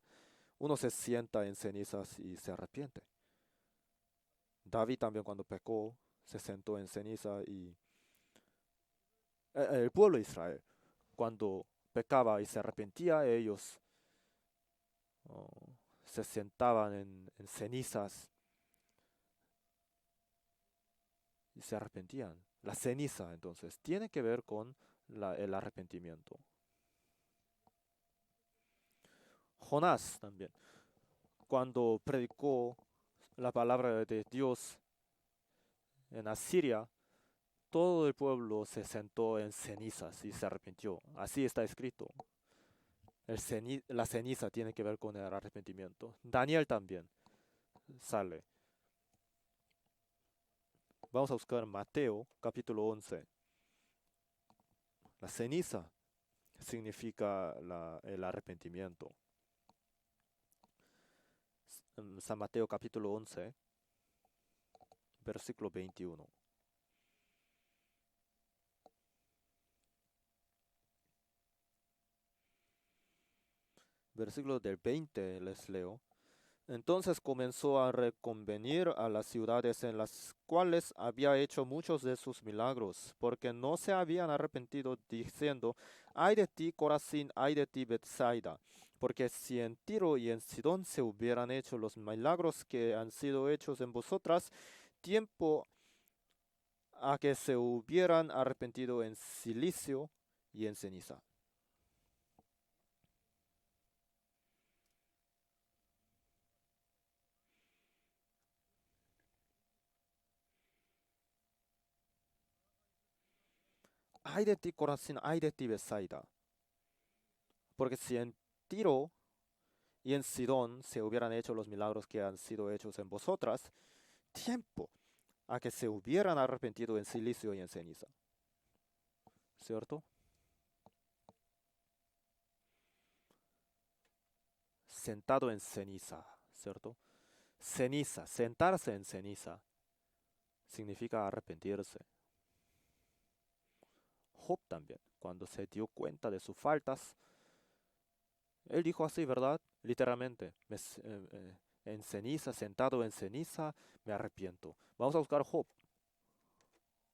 en cenizas y se arrepiente. David también cuando pecó, se sentó en ceniza y el pueblo de Israel, cuando pecaba y se arrepentía, ellos oh, se sentaban en cenizas y se arrepentían. La ceniza, entonces, tiene que ver con el arrepentimiento. Jonás también, cuando predicó la palabra de Dios en Asiria, todo el pueblo se sentó en cenizas y se arrepintió. Así está escrito. La ceniza tiene que ver con el arrepentimiento. Daniel también sale. Vamos a buscar Mateo capítulo 11. La ceniza significa el arrepentimiento. San Mateo capítulo 11, versículo 21. Versículo del 20 les leo. Entonces comenzó a reconvenir a las ciudades en las cuales había hecho muchos de sus milagros, porque no se habían arrepentido, diciendo, ay de ti, Corazín, ay de ti, Bethsaida, porque si en Tiro y en Sidón se hubieran hecho los milagros que han sido hechos en vosotras, tiempo a que se hubieran arrepentido en silicio y en ceniza. Ay de ti, Corazín, ay de ti, Bethsaida, porque si en Tiro y en Sidón se hubieran hecho los milagros que han sido hechos en vosotras, tiempo a que se hubieran arrepentido en silicio y en ceniza. ¿Cierto? Sentado en ceniza, ¿cierto? Ceniza, sentarse en ceniza, significa arrepentirse. Job también, cuando se dio cuenta de sus faltas, él dijo así, ¿verdad? Literalmente, en ceniza, sentado en ceniza, me arrepiento. Vamos a buscar Job.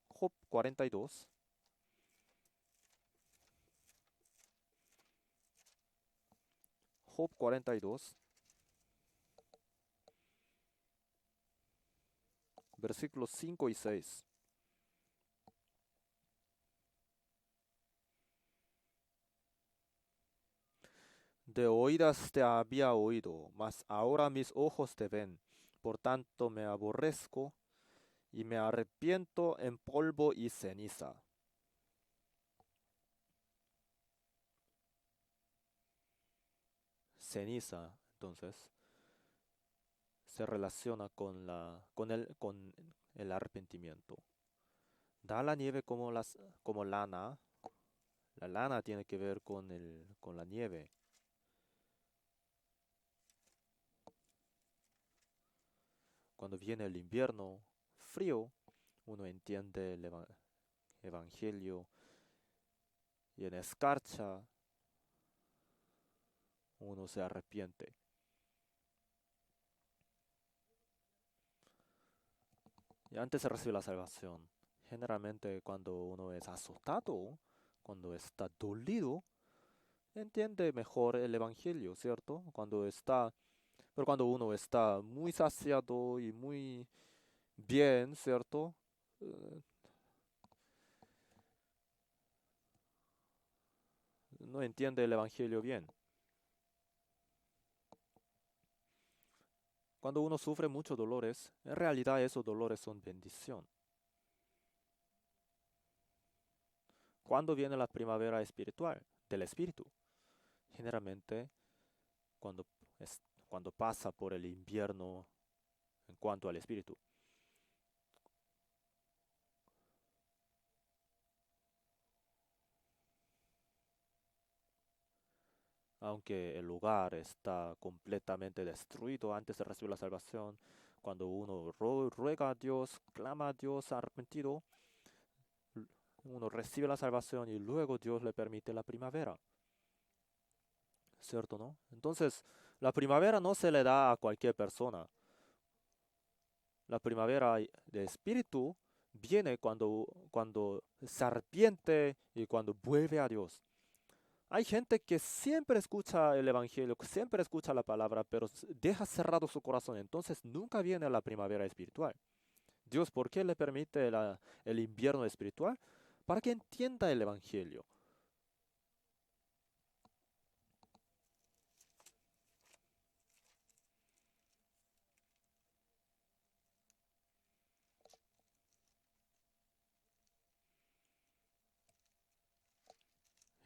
Job 42. Job 42, versículos 5 y 6. De oídas te había oído, mas ahora mis ojos te ven. Por tanto me aborrezco y me arrepiento en polvo y ceniza. Ceniza, entonces, se relaciona con el arrepentimiento. Da la nieve como lana. La lana tiene que ver con la nieve. Cuando viene el invierno frío, uno entiende evangelio y en escarcha uno se arrepiente. Y antes de recibir la salvación, generalmente cuando uno es azotado, cuando está dolido, entiende mejor el evangelio, ¿cierto? Pero cuando uno está muy saciado y muy bien, ¿cierto? Eh, no entiende el evangelio bien. Cuando uno sufre muchos dolores, en realidad esos dolores son bendición. ¿Cuándo viene la primavera espiritual del espíritu? Generalmente cuando, cuando pasa por el invierno en cuanto al espíritu. Aunque el lugar está completamente destruido antes de recibir la salvación, cuando uno ruega a Dios, clama a Dios arrepentido, uno recibe la salvación y luego Dios le permite la primavera. ¿Cierto, no? Entonces, la primavera no se le da a cualquier persona. La primavera de espíritu viene cuando se arrepiente y cuando vuelve a Dios. Hay gente que siempre escucha el evangelio, que siempre escucha la palabra, pero deja cerrado su corazón. Entonces nunca viene la primavera espiritual. Dios, ¿por qué le permite el invierno espiritual? Para que entienda el evangelio.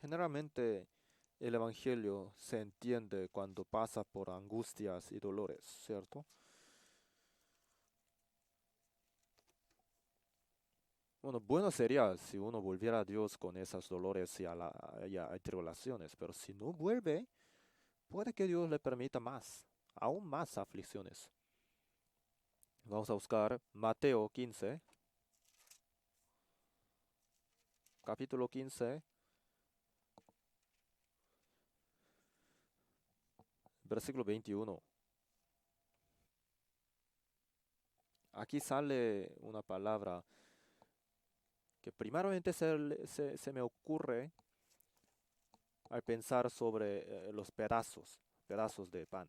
Generalmente el evangelio se entiende cuando pasa por angustias y dolores, ¿cierto? Bueno sería si uno volviera a Dios con esos dolores y a tribulaciones, pero si no vuelve, puede que Dios le permita más, aún más aflicciones. Vamos a buscar Mateo 15, capítulo 15, versículo 21. Aquí sale una palabra que primeramente se me ocurre al pensar sobre los pedazos de pan.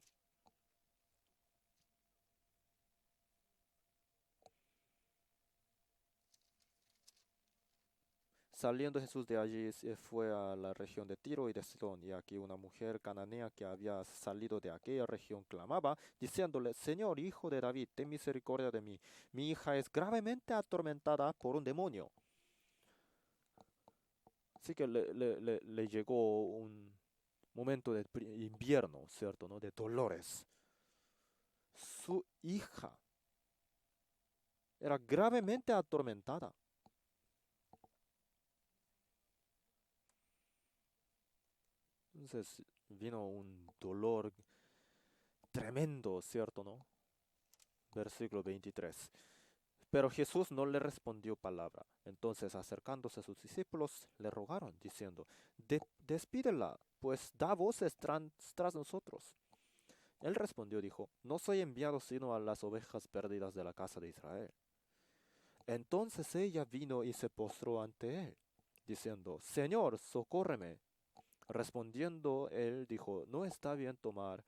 Saliendo Jesús de allí, se fue a la región de Tiro y de Sidón, y aquí una mujer cananea que había salido de aquella región clamaba, diciéndole, Señor, hijo de David, ten misericordia de mí. Mi hija es gravemente atormentada por un demonio. Así que le llegó un momento de invierno, ¿cierto? ¿No? De dolores. Su hija era gravemente atormentada. Entonces vino un dolor tremendo, ¿cierto? ¿No? Versículo 23. Pero Jesús no le respondió palabra. Entonces, acercándose a sus discípulos, le rogaron, diciendo, Despídela, pues da voces tras nosotros. Él respondió, dijo, no soy enviado sino a las ovejas perdidas de la casa de Israel. Entonces ella vino y se postró ante él, diciendo, Señor, socórreme. Respondiendo él dijo, no está bien tomar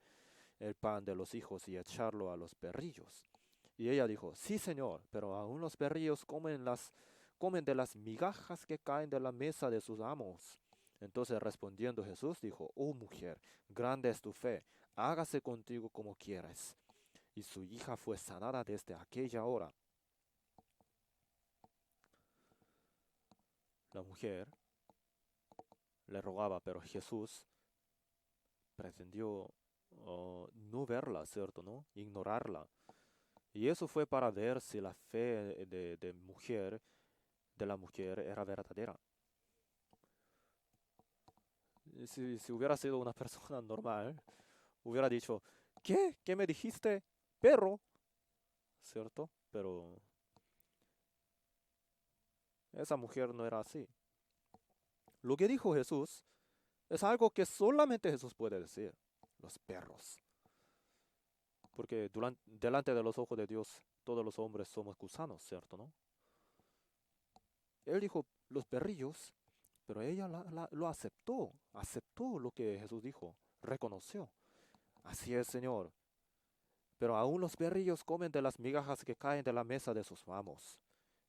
el pan de los hijos y echarlo a los perrillos. Y ella dijo, sí, Señor, pero aún los perrillos comen de las migajas que caen de la mesa de sus amos. Entonces respondiendo Jesús dijo, oh mujer, grande es tu fe, hágase contigo como quieras. Y su hija fue sanada desde aquella hora. La mujer le rogaba, pero Jesús pretendió no verla, ¿cierto? ¿No? Ignorarla. Y eso fue para ver si la fe de la mujer era verdadera. Y si hubiera sido una persona normal, hubiera dicho, ¿qué? ¿Qué me dijiste? Perro, ¿cierto? Pero Esa mujer no era así. Lo que dijo Jesús es algo que solamente Jesús puede decir. Los perros. Porque delante de los ojos de Dios, todos los hombres somos gusanos, ¿cierto, no? Él dijo los perrillos, pero ella lo aceptó. Aceptó lo que Jesús dijo. Reconoció. Así es, Señor. Pero aún los perrillos comen de las migajas que caen de la mesa de sus amos.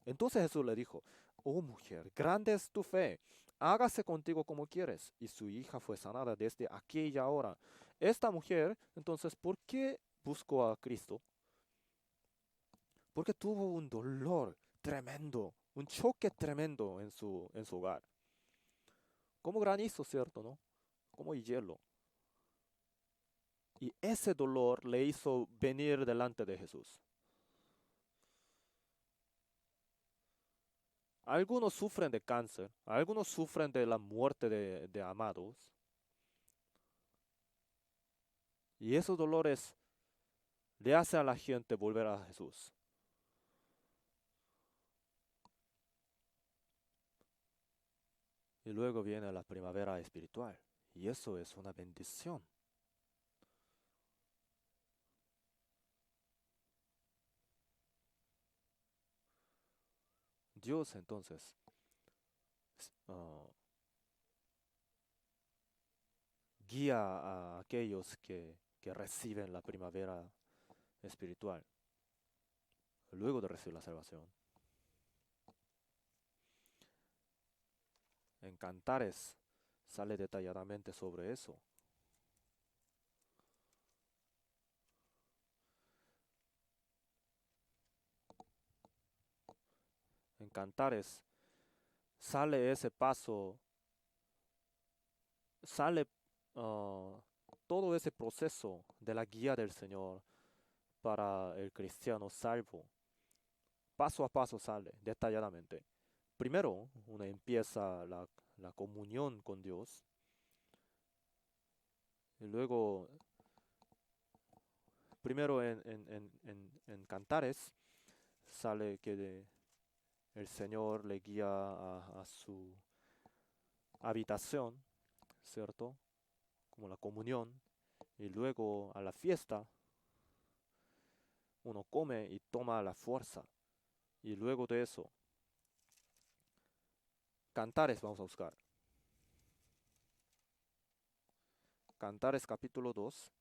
Entonces Jesús le dijo, oh mujer, grande es tu fe, hágase contigo como quieres. Y su hija fue sanada desde aquella hora. Esta mujer, entonces, ¿por qué buscó a Cristo? Porque tuvo un dolor tremendo, un choque tremendo en su hogar. Como granizo, ¿cierto, no? Como hielo. Y ese dolor le hizo venir delante de Jesús. Algunos sufren de cáncer, algunos sufren de la muerte de amados. Y esos dolores le hacen a la gente volver a Jesús. Y luego viene la primavera espiritual. Y eso es una bendición. Dios entonces ah, guía a aquellos que reciben la primavera espiritual luego de recibir la salvación. En Cantares sale detalladamente sobre eso. En Cantares sale ese paso, sale ah, todo ese proceso de la guía del Señor para el cristiano salvo. Paso a paso sale detalladamente. Primero, uno empieza la comunión con Dios y luego, primero en Cantares sale que el Señor le guía a su habitación, ¿cierto? Como la comunión. Y luego a la fiesta uno come y toma la fuerza. Y luego de eso, Cantares vamos a buscar. Cantares capítulo 2.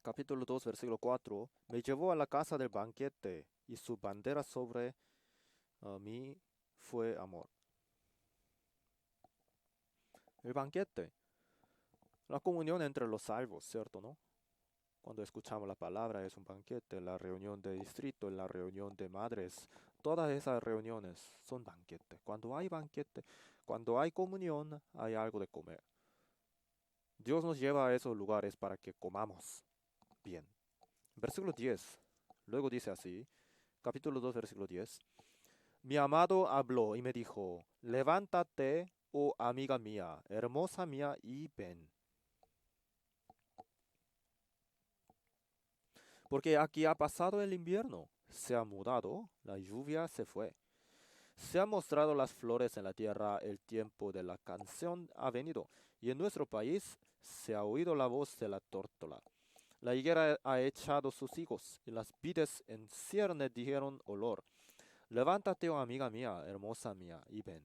Capítulo 2, versículo 4. Me llevó a la casa del banquete y su bandera sobre mí fue amor. El banquete, la comunión entre los salvos, ¿cierto, no? Cuando escuchamos la palabra es un banquete, la reunión de distrito, la reunión de madres, todas esas reuniones son banquete. Cuando hay banquete, cuando hay comunión, hay algo de comer. Dios nos lleva a esos lugares para que comamos bien. Versículo 10. Luego dice así, capítulo 2, versículo 10. Mi amado habló y me dijo, levántate, oh amiga mía, hermosa mía, y ven. Porque aquí ha pasado el invierno, se ha mudado, la lluvia se fue. Se han mostrado las flores en la tierra, el tiempo de la canción ha venido, y en nuestro país se ha oído la voz de la tórtola. La higuera ha echado sus higos, y las vides en cierne dijeron olor. Levántate, oh amiga mía, hermosa mía, y ven.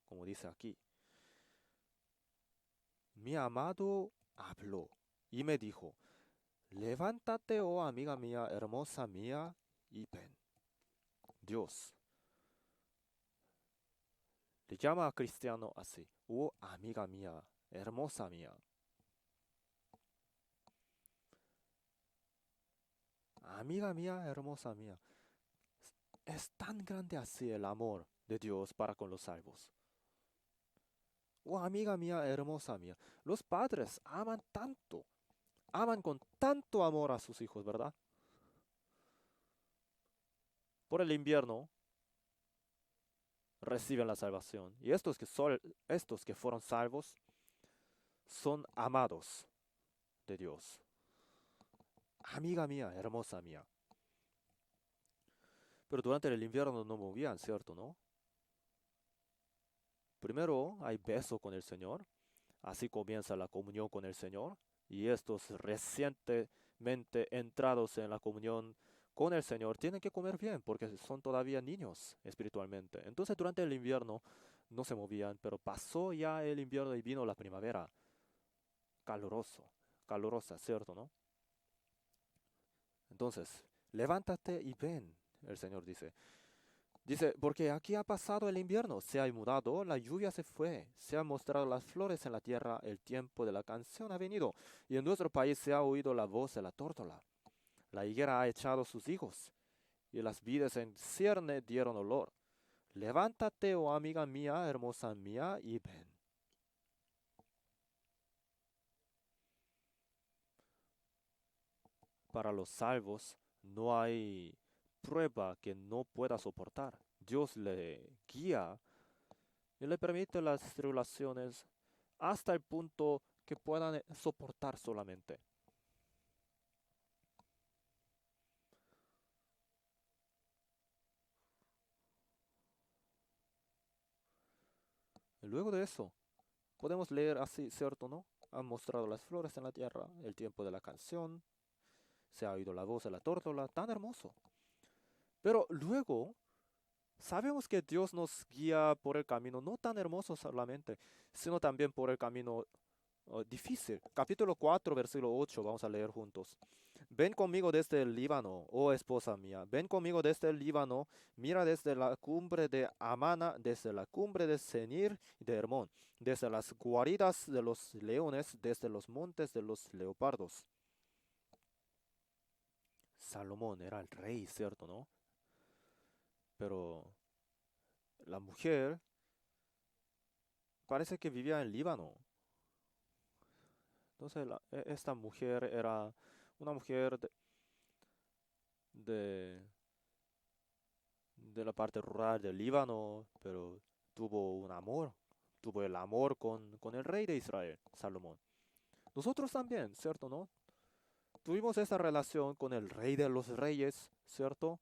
Como dice aquí, mi amado habló y me dijo, levántate, oh amiga mía, hermosa mía, y ven. Dios le llama a cristiano así, oh amiga mía, hermosa mía. Amiga mía, hermosa mía. Es tan grande así el amor de Dios para con los salvos. Oh amiga mía, hermosa mía. Los padres aman tanto, aman con tanto amor a sus hijos, ¿verdad? Por el invierno reciben la salvación. Y estos que fueron salvos son amados de Dios. Amiga mía, hermosa mía. Pero durante el invierno no movían, ¿cierto, no? Primero hay beso con el Señor, así comienza la comunión con el Señor, y estos recientemente entrados en la comunión con el Señor tienen que comer bien porque son todavía niños espiritualmente. Entonces durante el invierno no se movían, pero pasó ya el invierno y vino la primavera, caluroso, calurosa, ¿cierto, no? Entonces, levántate y ven, el Señor dice. Dice, porque aquí ha pasado el invierno, se ha mudado, la lluvia se fue, se han mostrado las flores en la tierra, el tiempo de la canción ha venido, y en nuestro país se ha oído la voz de la tórtola. La higuera ha echado sus hijos, y las vides en cierne dieron olor. Levántate, oh amiga mía, hermosa mía, y ven. Para los salvos no hay prueba que no pueda soportar. Dios le guía y le permite las tribulaciones hasta el punto que puedan soportar solamente. Y luego de eso, podemos leer así, ¿cierto, no? Han mostrado las flores en la tierra, el tiempo de la canción, se ha oído la voz de la tórtola, tan hermoso. Pero luego sabemos que Dios nos guía por el camino no tan hermoso solamente, sino también por el camino difícil. Capítulo 4, versículo 8, vamos a leer juntos. Ven conmigo desde el Líbano, oh esposa mía, ven conmigo desde el Líbano, mira desde la cumbre de Amana, desde la cumbre de Senir y de Hermón, desde las guaridas de los leones, desde los montes de los leopardos. Salomón era el rey, ¿cierto, no? Pero la mujer parece que vivía en Líbano. Entonces esta mujer era una mujer de, de la parte rural del Líbano, pero tuvo un amor, tuvo el amor con el rey de Israel, Salomón. Nosotros también, ¿cierto, no? Tuvimos esa relación con el rey de los reyes, ¿cierto?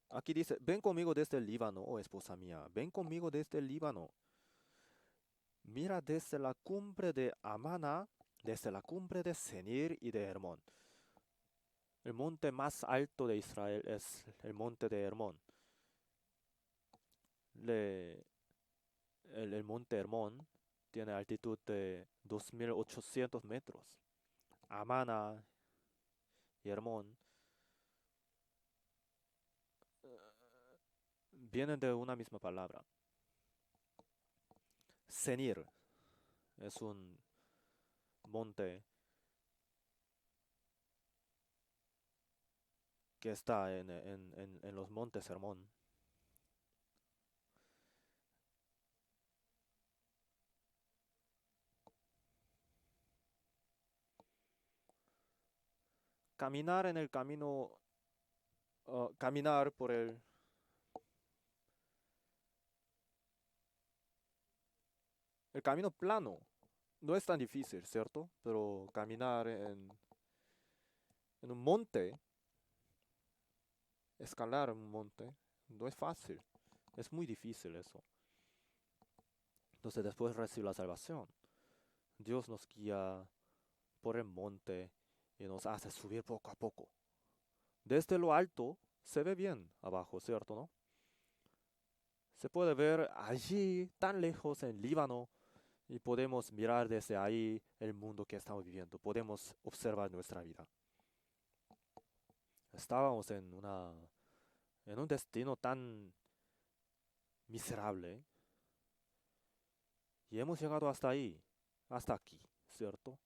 Aquí dice, ven conmigo desde el Líbano, oh esposa mía, ven conmigo desde el Líbano. Mira desde la cumbre de Amana, desde la cumbre de Senir y de Hermón. El monte más alto de Israel es el monte de Hermón. Le- el monte Hermón tiene altitud de 2.800 metros. Amana y Hermón vienen de una misma palabra. Senir es un monte que está en los montes Hermón. Caminar en el camino, caminar por el camino plano no es tan difícil, ¿cierto? Pero caminar en un monte, escalar un monte, no es fácil. Es muy difícil eso. Entonces después recibe la salvación. Dios nos guía por el monte y nos hace subir poco a poco. Desde lo alto se ve bien abajo, ¿cierto, no? Se puede ver allí, tan lejos en Líbano, y podemos mirar desde ahí el mundo que estamos viviendo. Podemos observar nuestra vida. Estábamos en un destino tan miserable y hemos llegado hasta ahí, hasta aquí, ¿cierto?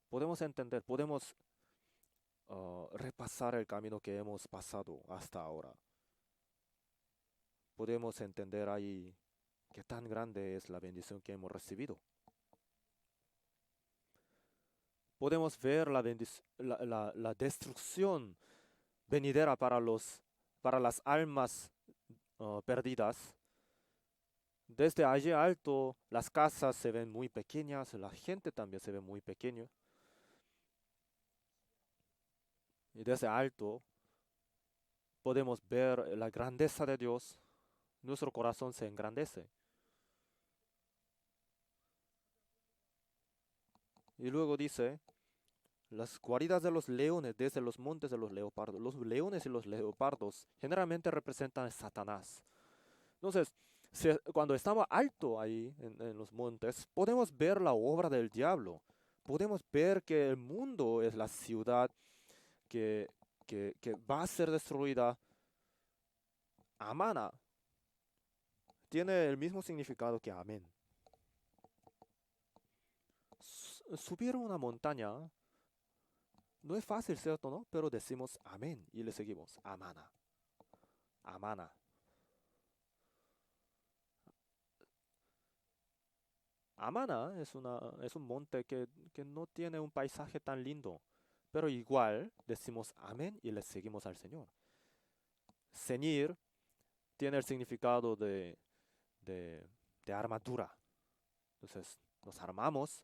Podemos entender, podemos repasar el camino que hemos pasado hasta ahora. Podemos entender ahí qué tan grande es la bendición que hemos recibido. podemos ver la destrucción venidera para las almas perdidas. Desde allí alto, las casas se ven muy pequeñas, la gente también se ve muy pequeña. Y desde alto podemos ver la grandeza de Dios. Nuestro corazón se engrandece. Y luego dice, las guaridas de los leones desde los montes de los leopardos. Los leones y los leopardos generalmente representan a Satanás. Entonces, cuando estamos alto ahí en los montes, podemos ver la obra del diablo. Podemos ver que el mundo es la ciudad que, que va a ser destruida. Amana tiene el mismo significado que amén. Subir una montaña no es fácil, ¿cierto? ¿No? Pero decimos amén y le seguimos. Amana. Amana. Amana es un monte que no tiene un paisaje tan lindo, pero igual decimos amén y le seguimos al Señor. Ceñir tiene el significado de, de armadura. Entonces nos armamos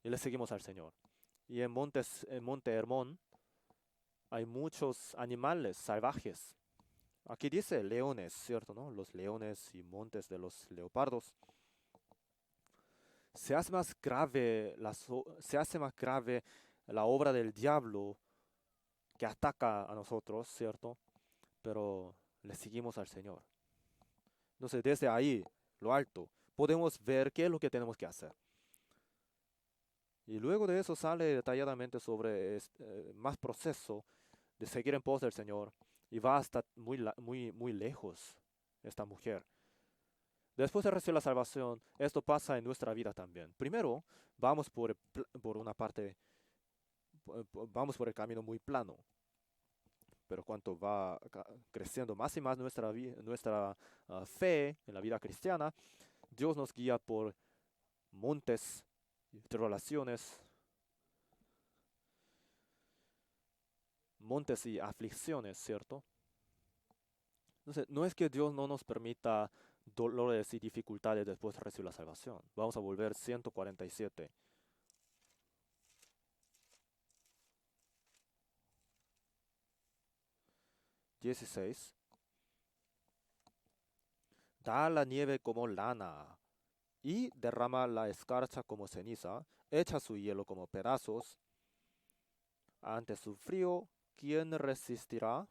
y le seguimos al Señor. Y en Monte Hermón hay muchos animales salvajes. Aquí dice leones, ¿cierto? ¿No? Los leones y montes de los leopardos. Se hace más grave la obra del diablo que ataca a nosotros, ¿cierto? Pero le seguimos al Señor. Entonces, desde ahí, lo alto, podemos ver qué es lo que tenemos que hacer. Y luego de eso sale detalladamente sobre más proceso de seguir en pos del Señor. Y va hasta muy lejos esta mujer. Después de recibir la salvación, esto pasa en nuestra vida también. Primero, vamos por una parte, vamos por el camino muy plano, pero cuanto va creciendo más y más nuestra fe en la vida cristiana, Dios nos guía por montes, tribulaciones, montes y aflicciones, ¿cierto? Entonces, no es que Dios no nos permita dolores y dificultades después de recibir la salvación. Vamos a volver 147. 16. Da la nieve como lana y derrama la escarcha como ceniza, echa su hielo como pedazos. Ante su frío, ¿quién resistirá?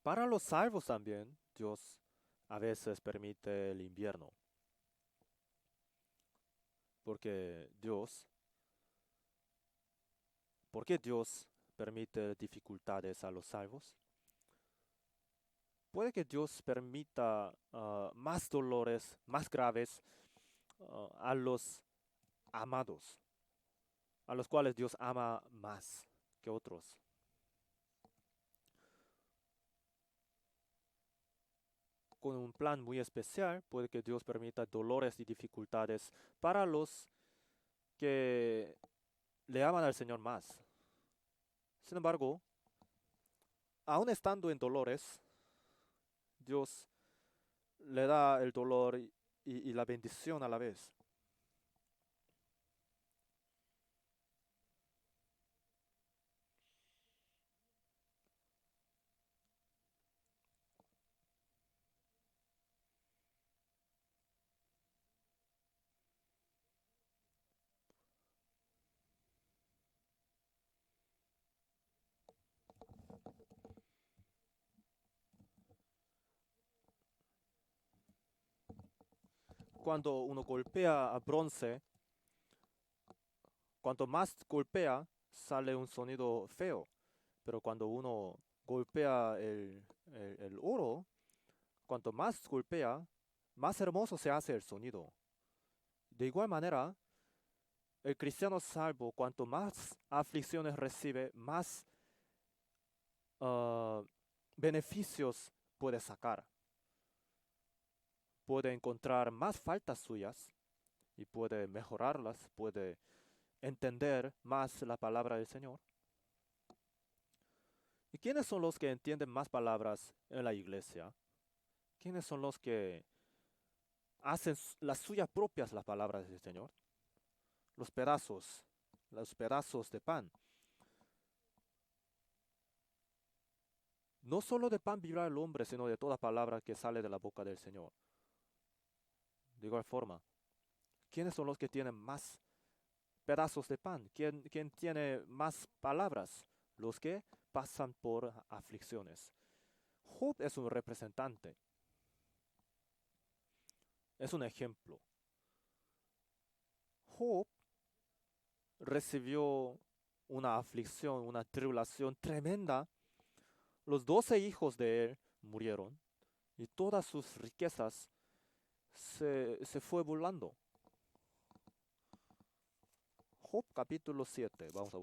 Para los salvos también, Dios a veces permite el invierno, porque ¿por qué Dios permite dificultades a los salvos? Puede que Dios permita más dolores, más graves a los amados, a los cuales Dios ama más que otros. Con un plan muy especial, puede que Dios permita dolores y dificultades para los que le aman al Señor más. Sin embargo, aun estando en dolores, Dios le da el dolor y la bendición a la vez. Cuando uno golpea a bronce, cuanto más golpea, sale un sonido feo. Pero cuando uno golpea el oro, cuanto más golpea, más hermoso se hace el sonido. De igual manera, el cristiano salvo, cuanto más aflicciones recibe, más ah, beneficios puede sacar. puede encontrar más faltas suyas y puede mejorarlas, puede entender más la palabra del Señor. ¿Y quiénes son los que entienden más palabras en la iglesia? ¿Quiénes son los que hacen las suyas propias las palabras del Señor? Los los pedazos de pan. No solo de pan vivirá el hombre, sino de toda palabra que sale de la boca del Señor. De igual forma, ¿quiénes son los que tienen más pedazos de pan? ¿Quién tiene más palabras? Los que pasan por aflicciones. Job es un representante, es un ejemplo. Job recibió una aflicción, una tribulación tremenda. Los 12 hijos de él murieron y todas sus riquezas se fue volando. Job capítulo 7, vamos a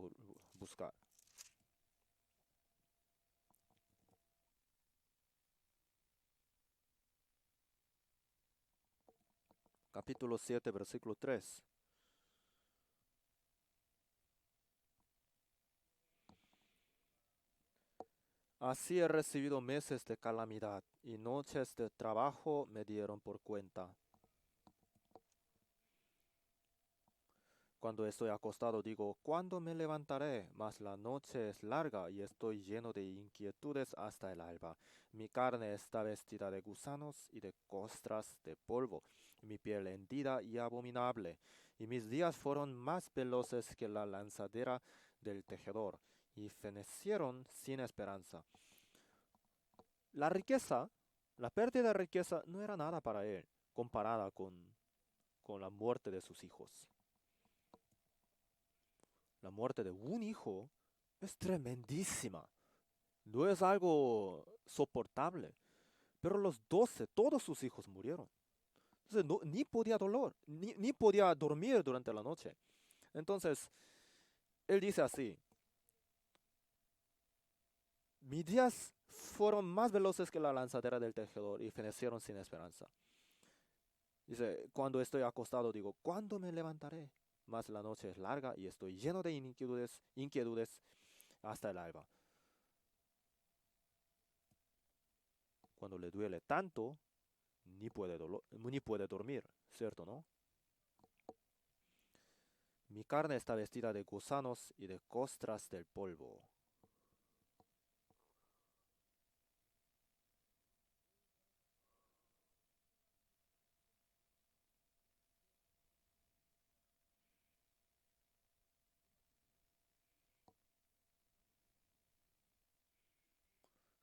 buscar. Capítulo 7, versículo 3. Así he recibido meses de calamidad y noches de trabajo me dieron por cuenta. Cuando estoy acostado digo, ¿cuándo me levantaré? Mas la noche es larga y estoy lleno de inquietudes hasta el alba. Mi carne está vestida de gusanos y de costras de polvo, mi piel hendida y abominable, y mis días fueron más veloces que la lanzadera del tejedor, y fenecieron sin esperanza. La riqueza, la pérdida de riqueza no era nada para él, comparada con la muerte de sus hijos. La muerte de un hijo es tremendísima. No es algo soportable. Pero los 12, todos sus hijos murieron. Entonces ni podía ni podía dormir durante la noche. Entonces, él dice así, mis días fueron más veloces que la lanzadera del tejedor y fenecieron sin esperanza. Dice, cuando estoy acostado digo, ¿cuándo me levantaré? Mas la noche es larga y estoy lleno de inquietudes hasta el alba. Cuando le duele tanto, ni puede dormir, ¿cierto, no? Mi carne está vestida de gusanos y de costras del polvo.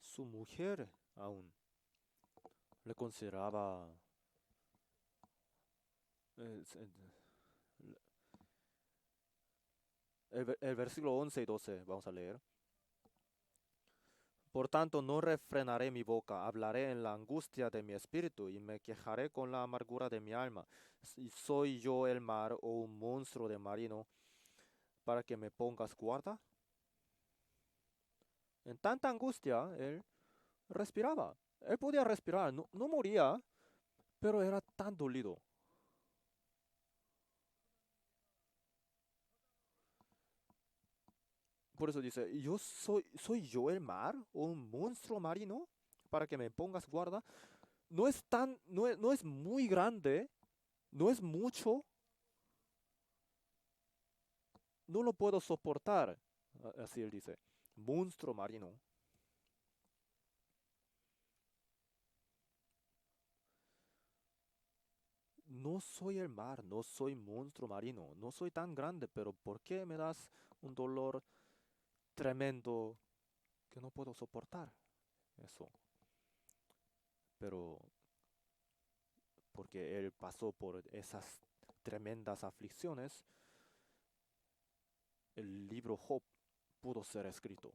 Su mujer aún le consideraba, eh, se- el versículo 11 y 12, vamos a leer. Por tanto, no refrenaré mi boca, hablaré en la angustia de mi espíritu y me quejaré con la amargura de mi alma. Si ¿soy yo el mar o un monstruo de marino para que me pongas guarda? En tanta angustia, él respiraba. Él podía respirar, no moría, pero era tan dolido. Por eso dice, ¿soy yo el mar o un monstruo marino para que me pongas guarda? No es muy grande, no es mucho, no lo puedo soportar. Así él dice, monstruo marino. No soy el mar, no soy monstruo marino, no soy tan grande, pero ¿por qué me das un dolor tremendo que no puedo soportar? Eso. Pero porque él pasó por esas tremendas aflicciones, el libro Job pudo ser escrito.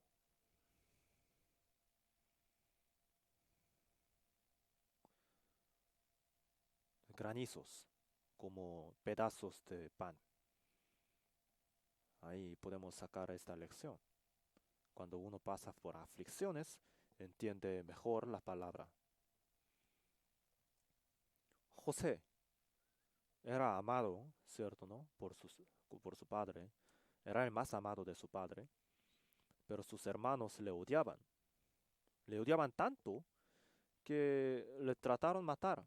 Granizos, como pedazos de pan. Ahí podemos sacar esta lección. Cuando uno pasa por aflicciones, entiende mejor la palabra. José era amado, ¿cierto, no? Por su padre. Era el más amado de su padre, pero sus hermanos le odiaban. Le odiaban tanto que le trataron matar.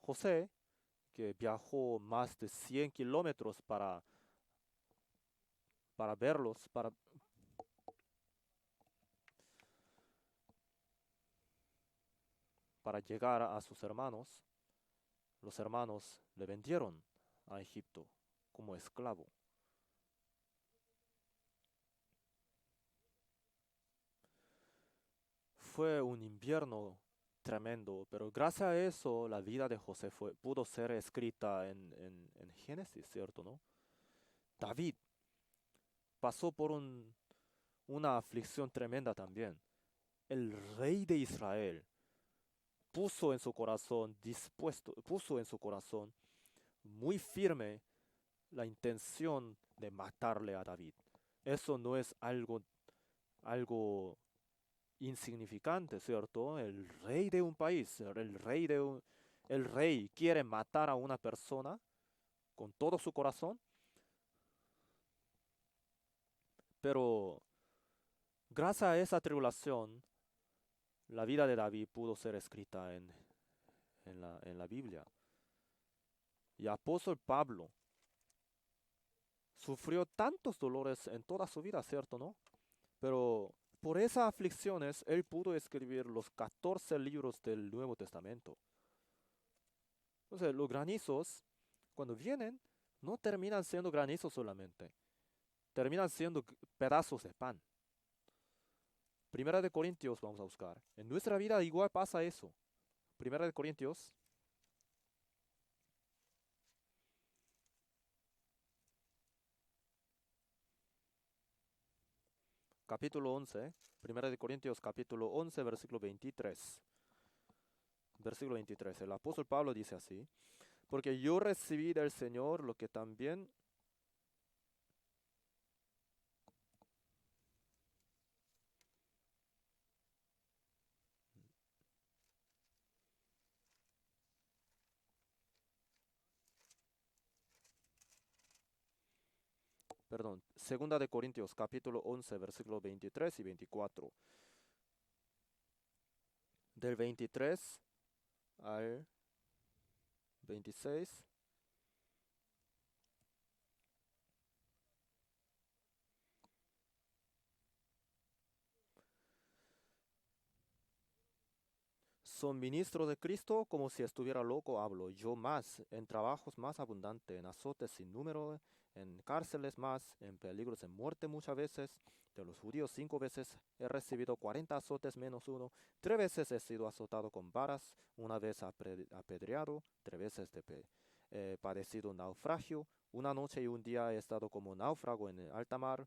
José, que viajó más de 100 kilómetros para verlos, para llegar a sus hermanos, los hermanos le vendieron a Egipto como esclavo. Fue un invierno tremendo, pero gracias a eso la vida de José pudo ser escrita en Génesis, ¿cierto, no? David pasó por una aflicción tremenda también. El rey de Israel puso en su corazón muy firme la intención de matarle a David. Eso no es algo insignificante, ¿cierto? El rey de un país, el rey quiere matar a una persona con todo su corazón, pero gracias a esa tribulación, la vida de David pudo ser escrita en la Biblia. Y apóstol Pablo sufrió tantos dolores en toda su vida, ¿cierto, no? Pero por esas aflicciones, él pudo escribir los 14 libros del Nuevo Testamento. Entonces, los granizos, cuando vienen, no terminan siendo granizos solamente, terminan siendo pedazos de pan. Primera de Corintios vamos a buscar. En nuestra vida igual pasa eso. Primera de Corintios, capítulo 11. Primera de Corintios, capítulo 11, versículo 23. Versículo 23. El apóstol Pablo dice así: porque yo recibí del Señor lo que también. Perdón, Segunda de Corintios, capítulo 11, versículo 23 y 24. Del 23 al 26. Son ministros de Cristo, como si estuviera loco hablo. Yo más, en trabajos más abundantes, en azotes sin número, en cárceles más, en peligros de muerte muchas veces. De los judíos 5 veces he recibido 40 azotes menos uno. 3 veces he sido azotado con varas, una vez apedreado, 3 veces padecido naufragio. Una noche y un día he estado como náufrago en alta mar.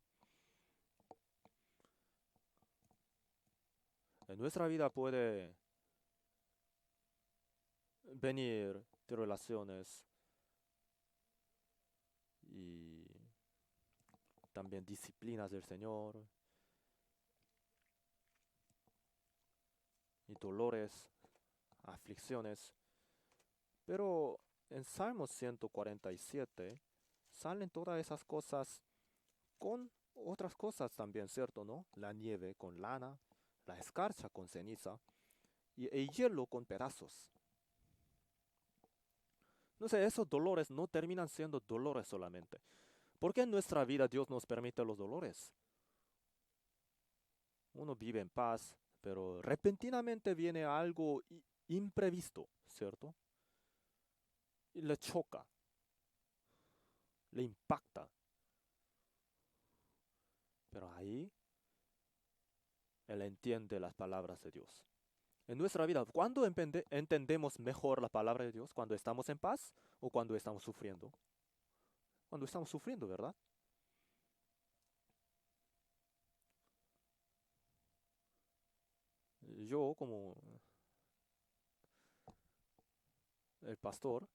En nuestra vida puede venir de relaciones y también disciplinas del Señor y dolores, aflicciones. Pero en Salmos 147 salen todas esas cosas con otras cosas también, ¿cierto, no? La nieve con lana, la escarcha con ceniza y el hielo con pedazos. No sé, esos dolores no terminan siendo dolores solamente. ¿Por qué en nuestra vida Dios nos permite los dolores? Uno vive en paz, pero repentinamente viene algo imprevisto, ¿cierto? Y le choca, le impacta. Pero ahí él entiende las palabras de Dios. En nuestra vida, ¿cuándo entendemos mejor la palabra de Dios? ¿Cuando estamos en paz o cuando estamos sufriendo? Cuando estamos sufriendo, ¿verdad? Yo, como el pastor,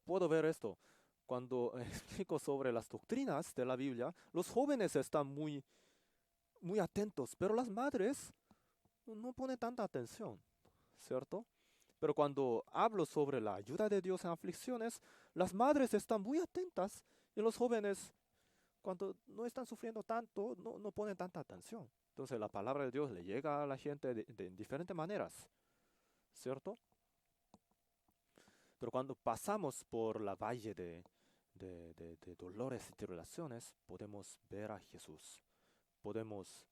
puedo ver esto. Cuando explico sobre las doctrinas de la Biblia, los jóvenes están muy atentos, pero las madres no ponen tanta atención, ¿cierto? Pero cuando hablo sobre la ayuda de Dios en aflicciones, las madres están muy atentas y los jóvenes, cuando no están sufriendo tanto, no ponen tanta atención. Entonces la palabra de Dios le llega a la gente de diferentes maneras, ¿cierto? Pero cuando pasamos por la valle de dolores y tribulaciones, podemos ver a Jesús. Podemos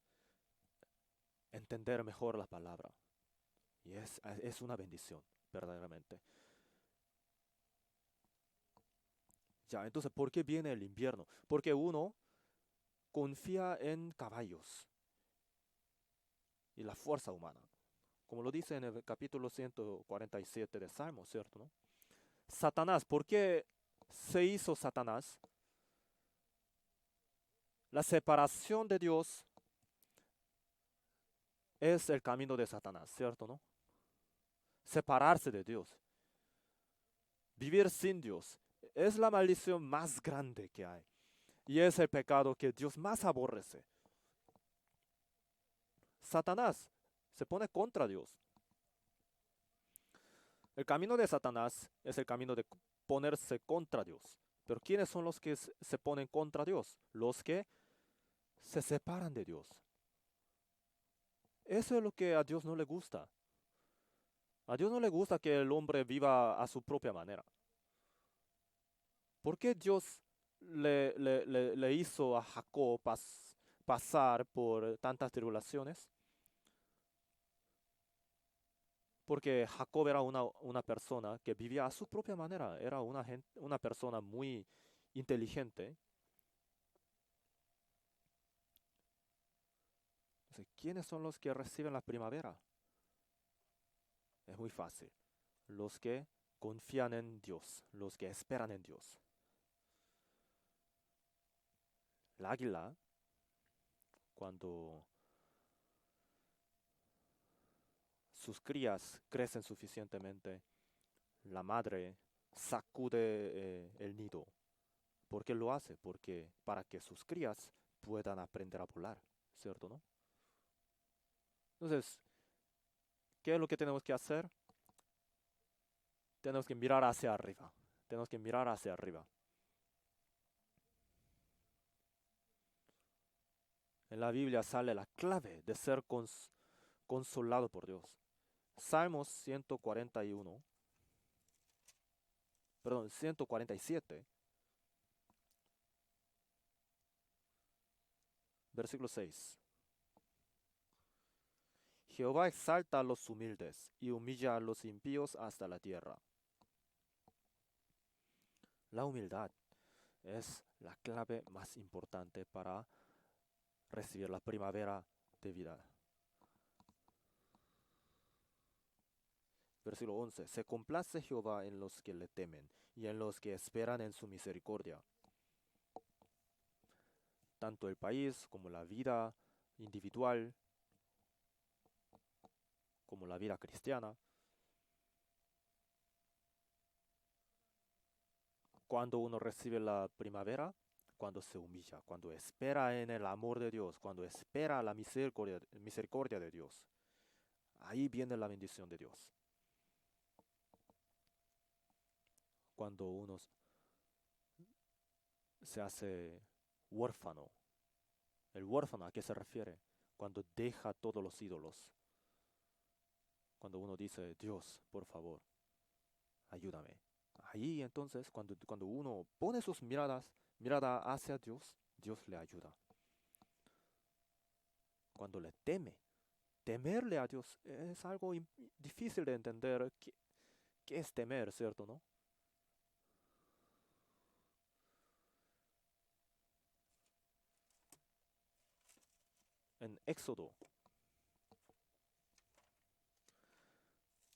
entender mejor la palabra. Y es una bendición, verdaderamente. Ya, entonces, ¿por qué viene el invierno? Porque uno confía en caballos y la fuerza humana. Como lo dice en el capítulo 147 de Salmos, ¿cierto? ¿No? Satanás, ¿por qué se hizo Satanás? La separación de Dios es el camino de Satanás, ¿cierto? ¿No? Separarse de Dios, vivir sin Dios, es la maldición más grande que hay. Y es el pecado que Dios más aborrece. Satanás se pone contra Dios. El camino de Satanás es el camino de ponerse contra Dios. Pero ¿quiénes son los que se ponen contra Dios? Los que se separan de Dios. Eso es lo que a Dios no le gusta. A Dios no le gusta que el hombre viva a su propia manera. ¿Por qué Dios le hizo a Jacob pasar por tantas tribulaciones? Porque Jacob era una persona que vivía a su propia manera, era una persona muy inteligente. Entonces, ¿quiénes son los que reciben la primavera? Es muy fácil. Los que confían en Dios, los que esperan en Dios. El águila, cuando sus crías crecen suficientemente, la madre sacude el nido. ¿Por qué lo hace? Porque para que sus crías puedan aprender a volar, ¿cierto, no? Entonces, ¿qué es lo que tenemos que hacer? Tenemos que mirar hacia arriba. Tenemos que mirar hacia arriba. En la Biblia sale la clave de ser consolado por Dios. Salmos 141, perdón, 147, versículo 6. Jehová exalta a los humildes y humilla a los impíos hasta la tierra. La humildad es la clave más importante para recibir la primavera de vida. Versículo 11. Se complace Jehová en los que le temen y en los que esperan en su misericordia. Tanto el país como la vida individual, como la vida cristiana. Cuando uno recibe la primavera, cuando se humilla, cuando espera en el amor de Dios, cuando espera la misericordia de Dios, ahí viene la bendición de Dios. Cuando uno se hace huérfano, ¿el huérfano a qué se refiere? Cuando deja todos los ídolos. Cuando uno dice, Dios, por favor, ayúdame. Ahí entonces, cuando uno pone sus mirada hacia Dios, Dios le ayuda. Cuando le teme, temerle a Dios es algo difícil de entender. ¿Qué es temer, cierto, no? En Éxodo,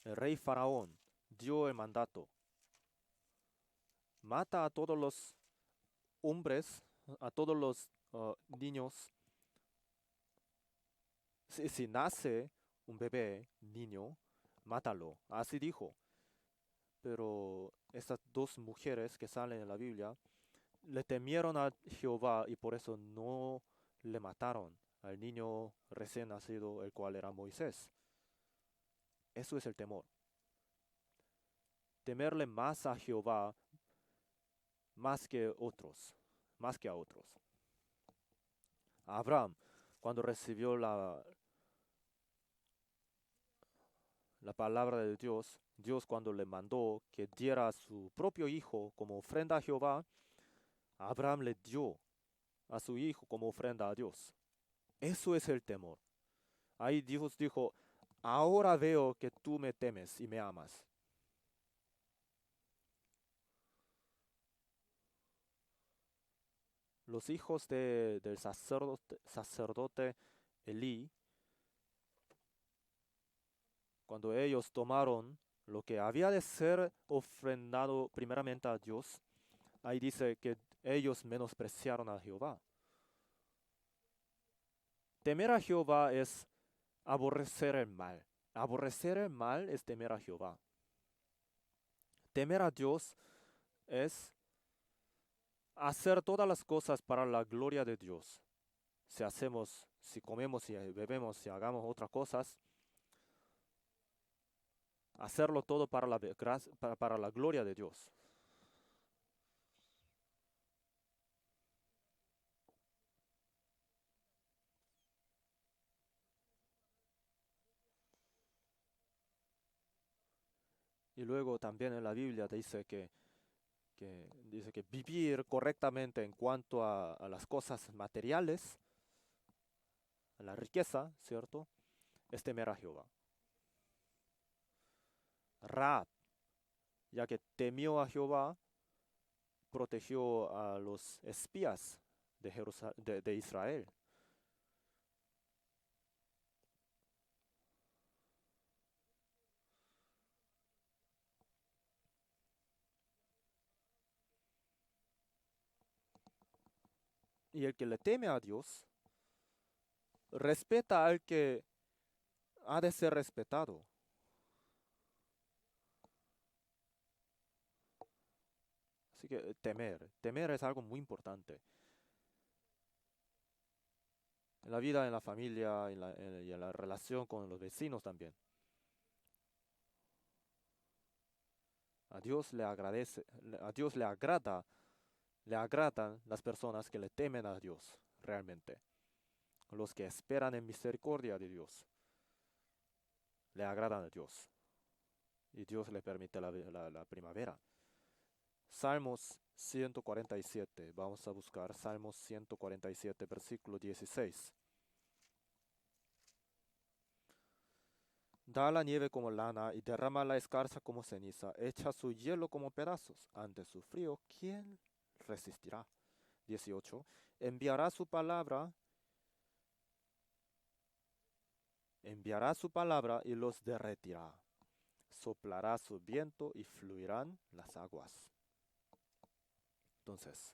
el rey Faraón dio el mandato: mata a todos los hombres, a todos los niños. Si nace un bebé, niño, mátalo. Así dijo. Pero estas dos mujeres que salen en la Biblia le temieron a Jehová y por eso no le mataron al niño recién nacido, el cual era Moisés. Eso es el temor. temerle más a Jehová más que otros, más que a otros. Abraham, cuando recibió la palabra de Dios, Dios cuando le mandó que diera a su propio hijo como ofrenda a Jehová, Abraham le dio a su hijo como ofrenda a Dios. Eso es el temor. Ahí Dios dijo, ahora veo que tú me temes y me amas. Los hijos del sacerdote Elí, cuando ellos tomaron lo que había de ser ofrendado primeramente a Dios, ahí dice que ellos menospreciaron a Jehová. Temer a Jehová es aborrecer el mal. Aborrecer el mal es temer a Jehová. Temer a Dios es hacer todas las cosas para la gloria de Dios. Si comemos y bebemos y hagamos otras cosas, hacerlo todo para la gloria de Dios. Y luego también en la Biblia dice que vivir correctamente en cuanto a las cosas materiales, a la riqueza, ¿cierto? Es temer a Jehová. Raab, ya que temió a Jehová, protegió a los espías de Israel. Y el que le teme a Dios, respeta al que ha de ser respetado. Así que temer es algo muy importante. En la vida, en la familia, y en la relación con los vecinos también. A Dios le agradece, a Dios le agradan las personas que le temen a Dios, realmente. Los que esperan en misericordia de Dios, le agradan a Dios. Y Dios le permite la primavera. Salmos 147, vamos a buscar Salmos 147, versículo 16. Da la nieve como lana y derrama la escarcha como ceniza, echa su hielo como pedazos. Ante su frío, ¿quién resistirá? 18. Enviará su palabra y los derretirá. Soplará su viento y fluirán las aguas. Entonces,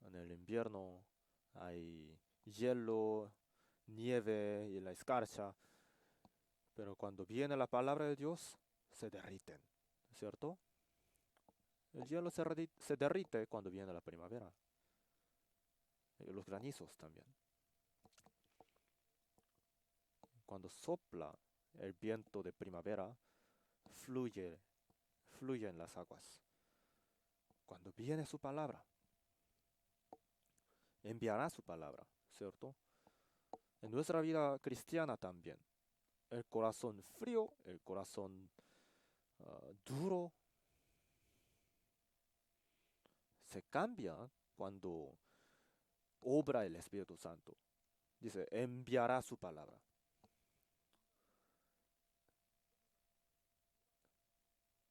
en el invierno hay hielo, nieve y la escarcha, pero cuando viene la palabra de Dios, se derriten, ¿cierto? El hielo se derrite cuando viene la primavera. Y los granizos también. Cuando sopla el viento de primavera, fluye, fluyen las aguas. Cuando viene su palabra, enviará su palabra, ¿cierto? En nuestra vida cristiana también. El corazón frío, el corazón duro, se cambia cuando obra el Espíritu Santo. Dice, enviará su palabra.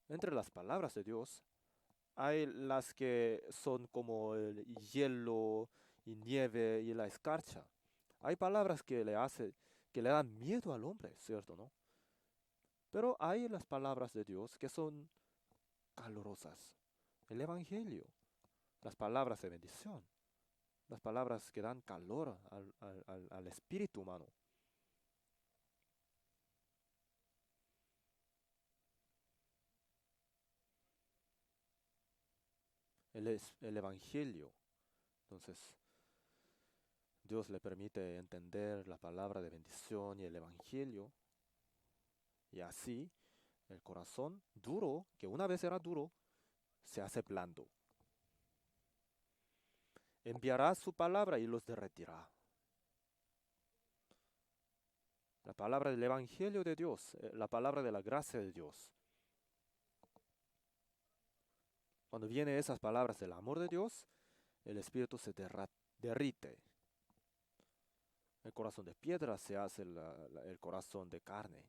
Entre las palabras de Dios hay las que son como el hielo y nieve y la escarcha. Hay palabras que le dan miedo al hombre, ¿cierto, no? Pero hay las palabras de Dios que son calurosas. El Evangelio, las palabras de bendición, las palabras que dan calor al espíritu humano. El Evangelio. Entonces, Dios le permite entender la palabra de bendición y el Evangelio. Y así El corazón duro, que una vez era duro, se hace blando. Enviará su palabra y los derretirá. La palabra del Evangelio de Dios, la palabra de la gracia de Dios. Cuando vienen esas palabras del amor de Dios, el espíritu se derrite. El corazón de piedra se hace el corazón de carne.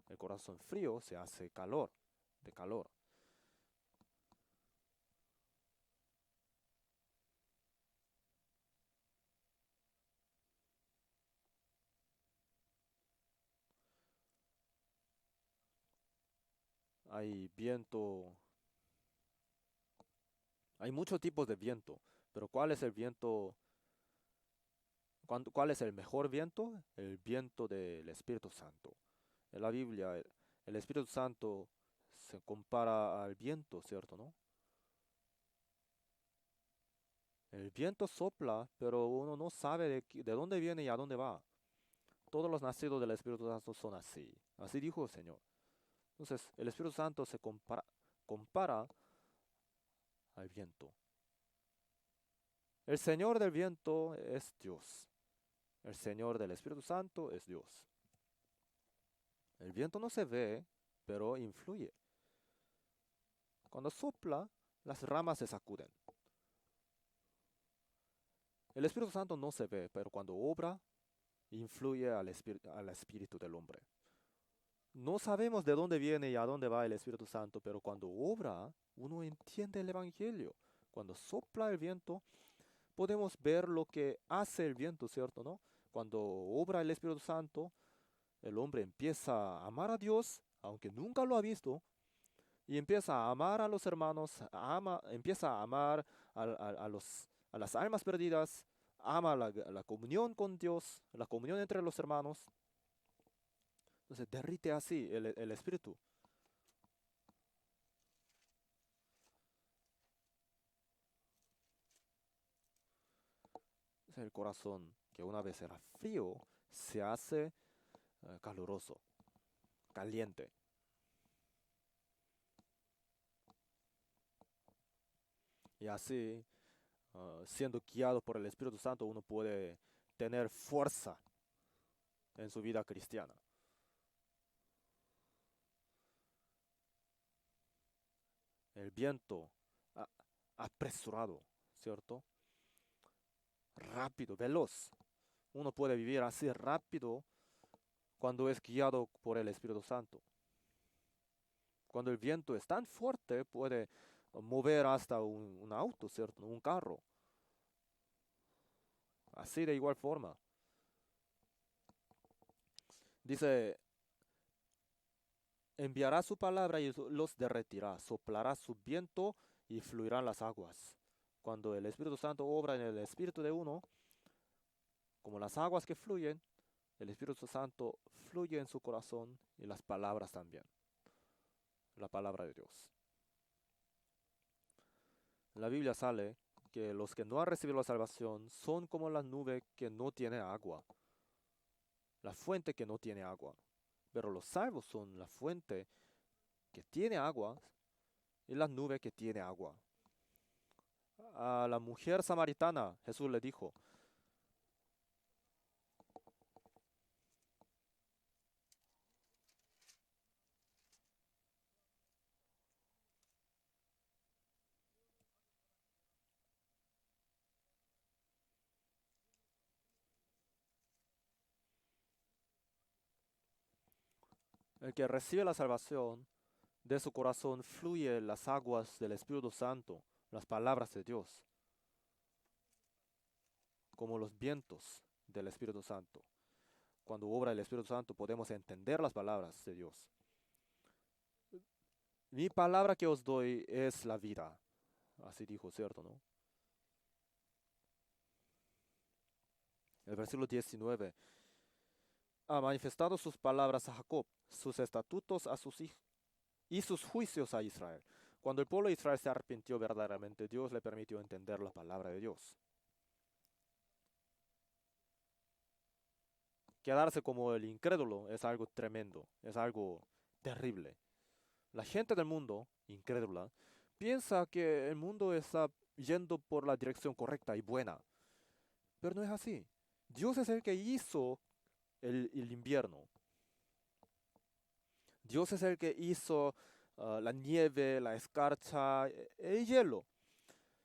El corazón frío se hace calor, de calor. Hay viento, hay muchos tipos de viento, pero ¿cuál es el viento? ¿Cuál es el mejor viento? El viento del Espíritu Santo. En la Biblia, el Espíritu Santo se compara al viento, ¿cierto, no? El viento sopla, pero uno no sabe de dónde viene y a dónde va. Todos los nacidos del Espíritu Santo son así. Así dijo el Señor. Entonces, el Espíritu Santo se compara al viento. El Señor del viento es Dios. El Señor del Espíritu Santo es Dios. El viento no se ve, pero influye. Cuando sopla, las ramas se sacuden. El Espíritu Santo no se ve, pero cuando obra, influye al espíritu del hombre. No sabemos de dónde viene y a dónde va el Espíritu Santo, pero cuando obra, uno entiende el Evangelio. Cuando sopla el viento, podemos ver lo que hace el viento, ¿cierto, no? Cuando obra el Espíritu Santo, el hombre empieza a amar a Dios, aunque nunca lo ha visto, y empieza a amar a los hermanos, empieza a amar a las almas perdidas, ama la comunión con Dios, la comunión entre los hermanos. Entonces derrite así el espíritu. El corazón, que una vez era frío, se hace caluroso, caliente. Y así, siendo guiado por el Espíritu Santo, uno puede tener fuerza en su vida cristiana. El viento a- apresurado, ¿cierto? Rápido, veloz. Uno puede vivir así rápido cuando es guiado por el Espíritu Santo. Cuando el viento es tan fuerte, puede mover hasta un auto, ¿cierto? Un carro. Así de igual forma. Dice, enviará su palabra y los derretirá, soplará su viento y fluirán las aguas. Cuando el Espíritu Santo obra en el espíritu de uno, como las aguas que fluyen, el Espíritu Santo fluye en su corazón y las palabras también. La palabra de Dios. En la Biblia sale que los que no han recibido la salvación son como la nube que no tiene agua, la fuente que no tiene agua. Pero los salvos son la fuente que tiene agua y la nube que tiene agua. A la mujer samaritana Jesús le dijo, el que recibe la salvación, de su corazón fluye las aguas del Espíritu Santo, las palabras de Dios, como los vientos del Espíritu Santo. Cuando obra el Espíritu Santo podemos entender las palabras de Dios. Mi palabra que os doy es la vida. Así dijo, ¿cierto, no? El versículo 19. Ha manifestado sus palabras a Jacob, sus estatutos a sus hijos y sus juicios a Israel. Cuando el pueblo de Israel se arrepintió verdaderamente, Dios le permitió entender la palabra de Dios. Quedarse como el incrédulo es algo tremendo, es algo terrible. La gente del mundo, incrédula, piensa que el mundo está yendo por la dirección correcta y buena, pero no es así. Dios es el que hizo el invierno. Dios es el que hizo la nieve, la escarcha, el hielo.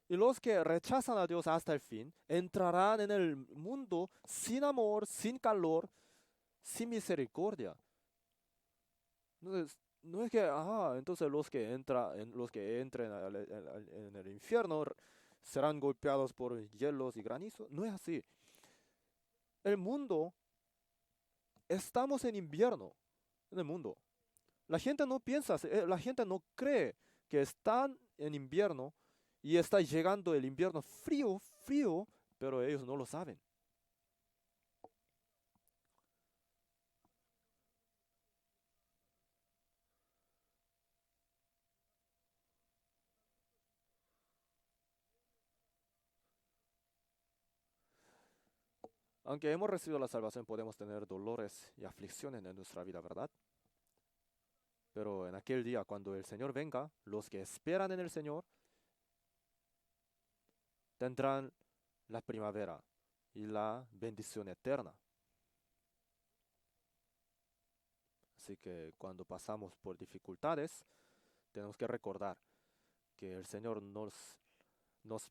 Y los que rechazan a Dios hasta el fin entrarán en el mundo sin amor, sin calor, sin misericordia. Entonces, no es que, entonces los que entren en el infierno serán golpeados por hielos y granizo. No es así. El mundo, estamos en invierno en el mundo. La gente no piensa, la gente no cree que están en invierno y está llegando el invierno frío, frío, pero ellos no lo saben. Aunque hemos recibido la salvación, podemos tener dolores y aflicciones en nuestra vida, ¿verdad? Pero en aquel día, cuando el Señor venga, los que esperan en el Señor tendrán la primavera y la bendición eterna. Así que cuando pasamos por dificultades, tenemos que recordar que el Señor nos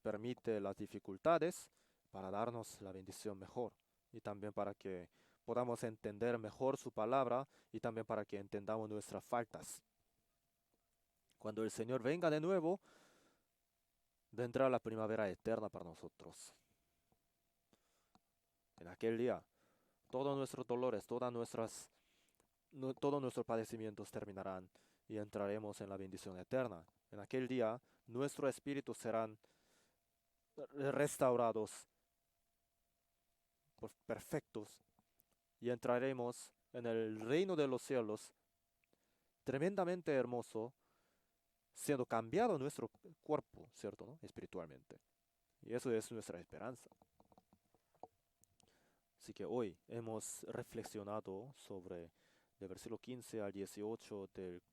permite las dificultades para darnos la bendición mejor y también para que podamos entender mejor su palabra y también para que entendamos nuestras faltas. Cuando el Señor venga de nuevo, vendrá la primavera eterna para nosotros. En aquel día, todos nuestros dolores, todos nuestros padecimientos terminarán y entraremos en la bendición eterna. En aquel día, nuestros espíritus serán restaurados perfectos y entraremos en el reino de los cielos tremendamente hermoso, siendo cambiado nuestro cuerpo, ¿cierto? ¿No? Espiritualmente. Y eso es nuestra esperanza. Así que hoy hemos reflexionado sobre del versículo 15 al 18 del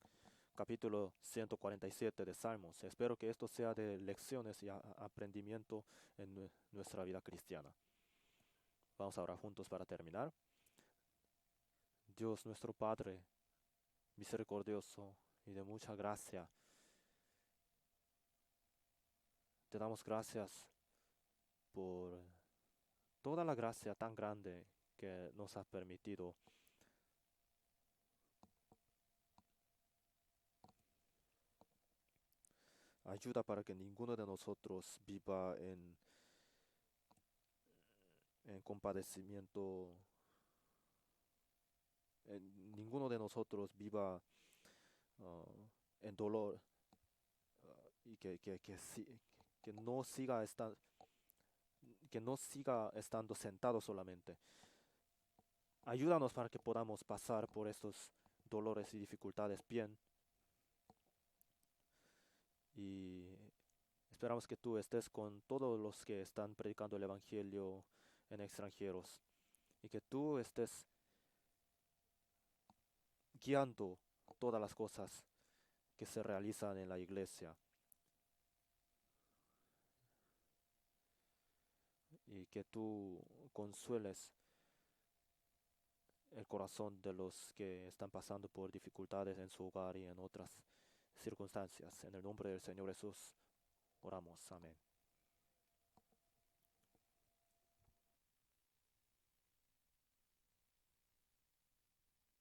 capítulo 147 de Salmos. Espero que esto sea de lecciones y aprendimiento en nuestra vida cristiana. Vamos a orar juntos para terminar. Dios nuestro Padre, misericordioso y de mucha gracia, te damos gracias por toda la gracia tan grande que nos has permitido. Ayuda para que ninguno de nosotros viva en compadecimiento, ninguno de nosotros viva en dolor y que no siga estando sentado solamente. Ayúdanos para que podamos pasar por estos dolores y dificultades bien y esperamos que tú estés con todos los que están predicando el Evangelio en extranjeros y que tú estés guiando todas las cosas que se realizan en la iglesia y que tú consueles el corazón de los que están pasando por dificultades en su hogar y en otras circunstancias. En el nombre del Señor Jesús oramos. Amén.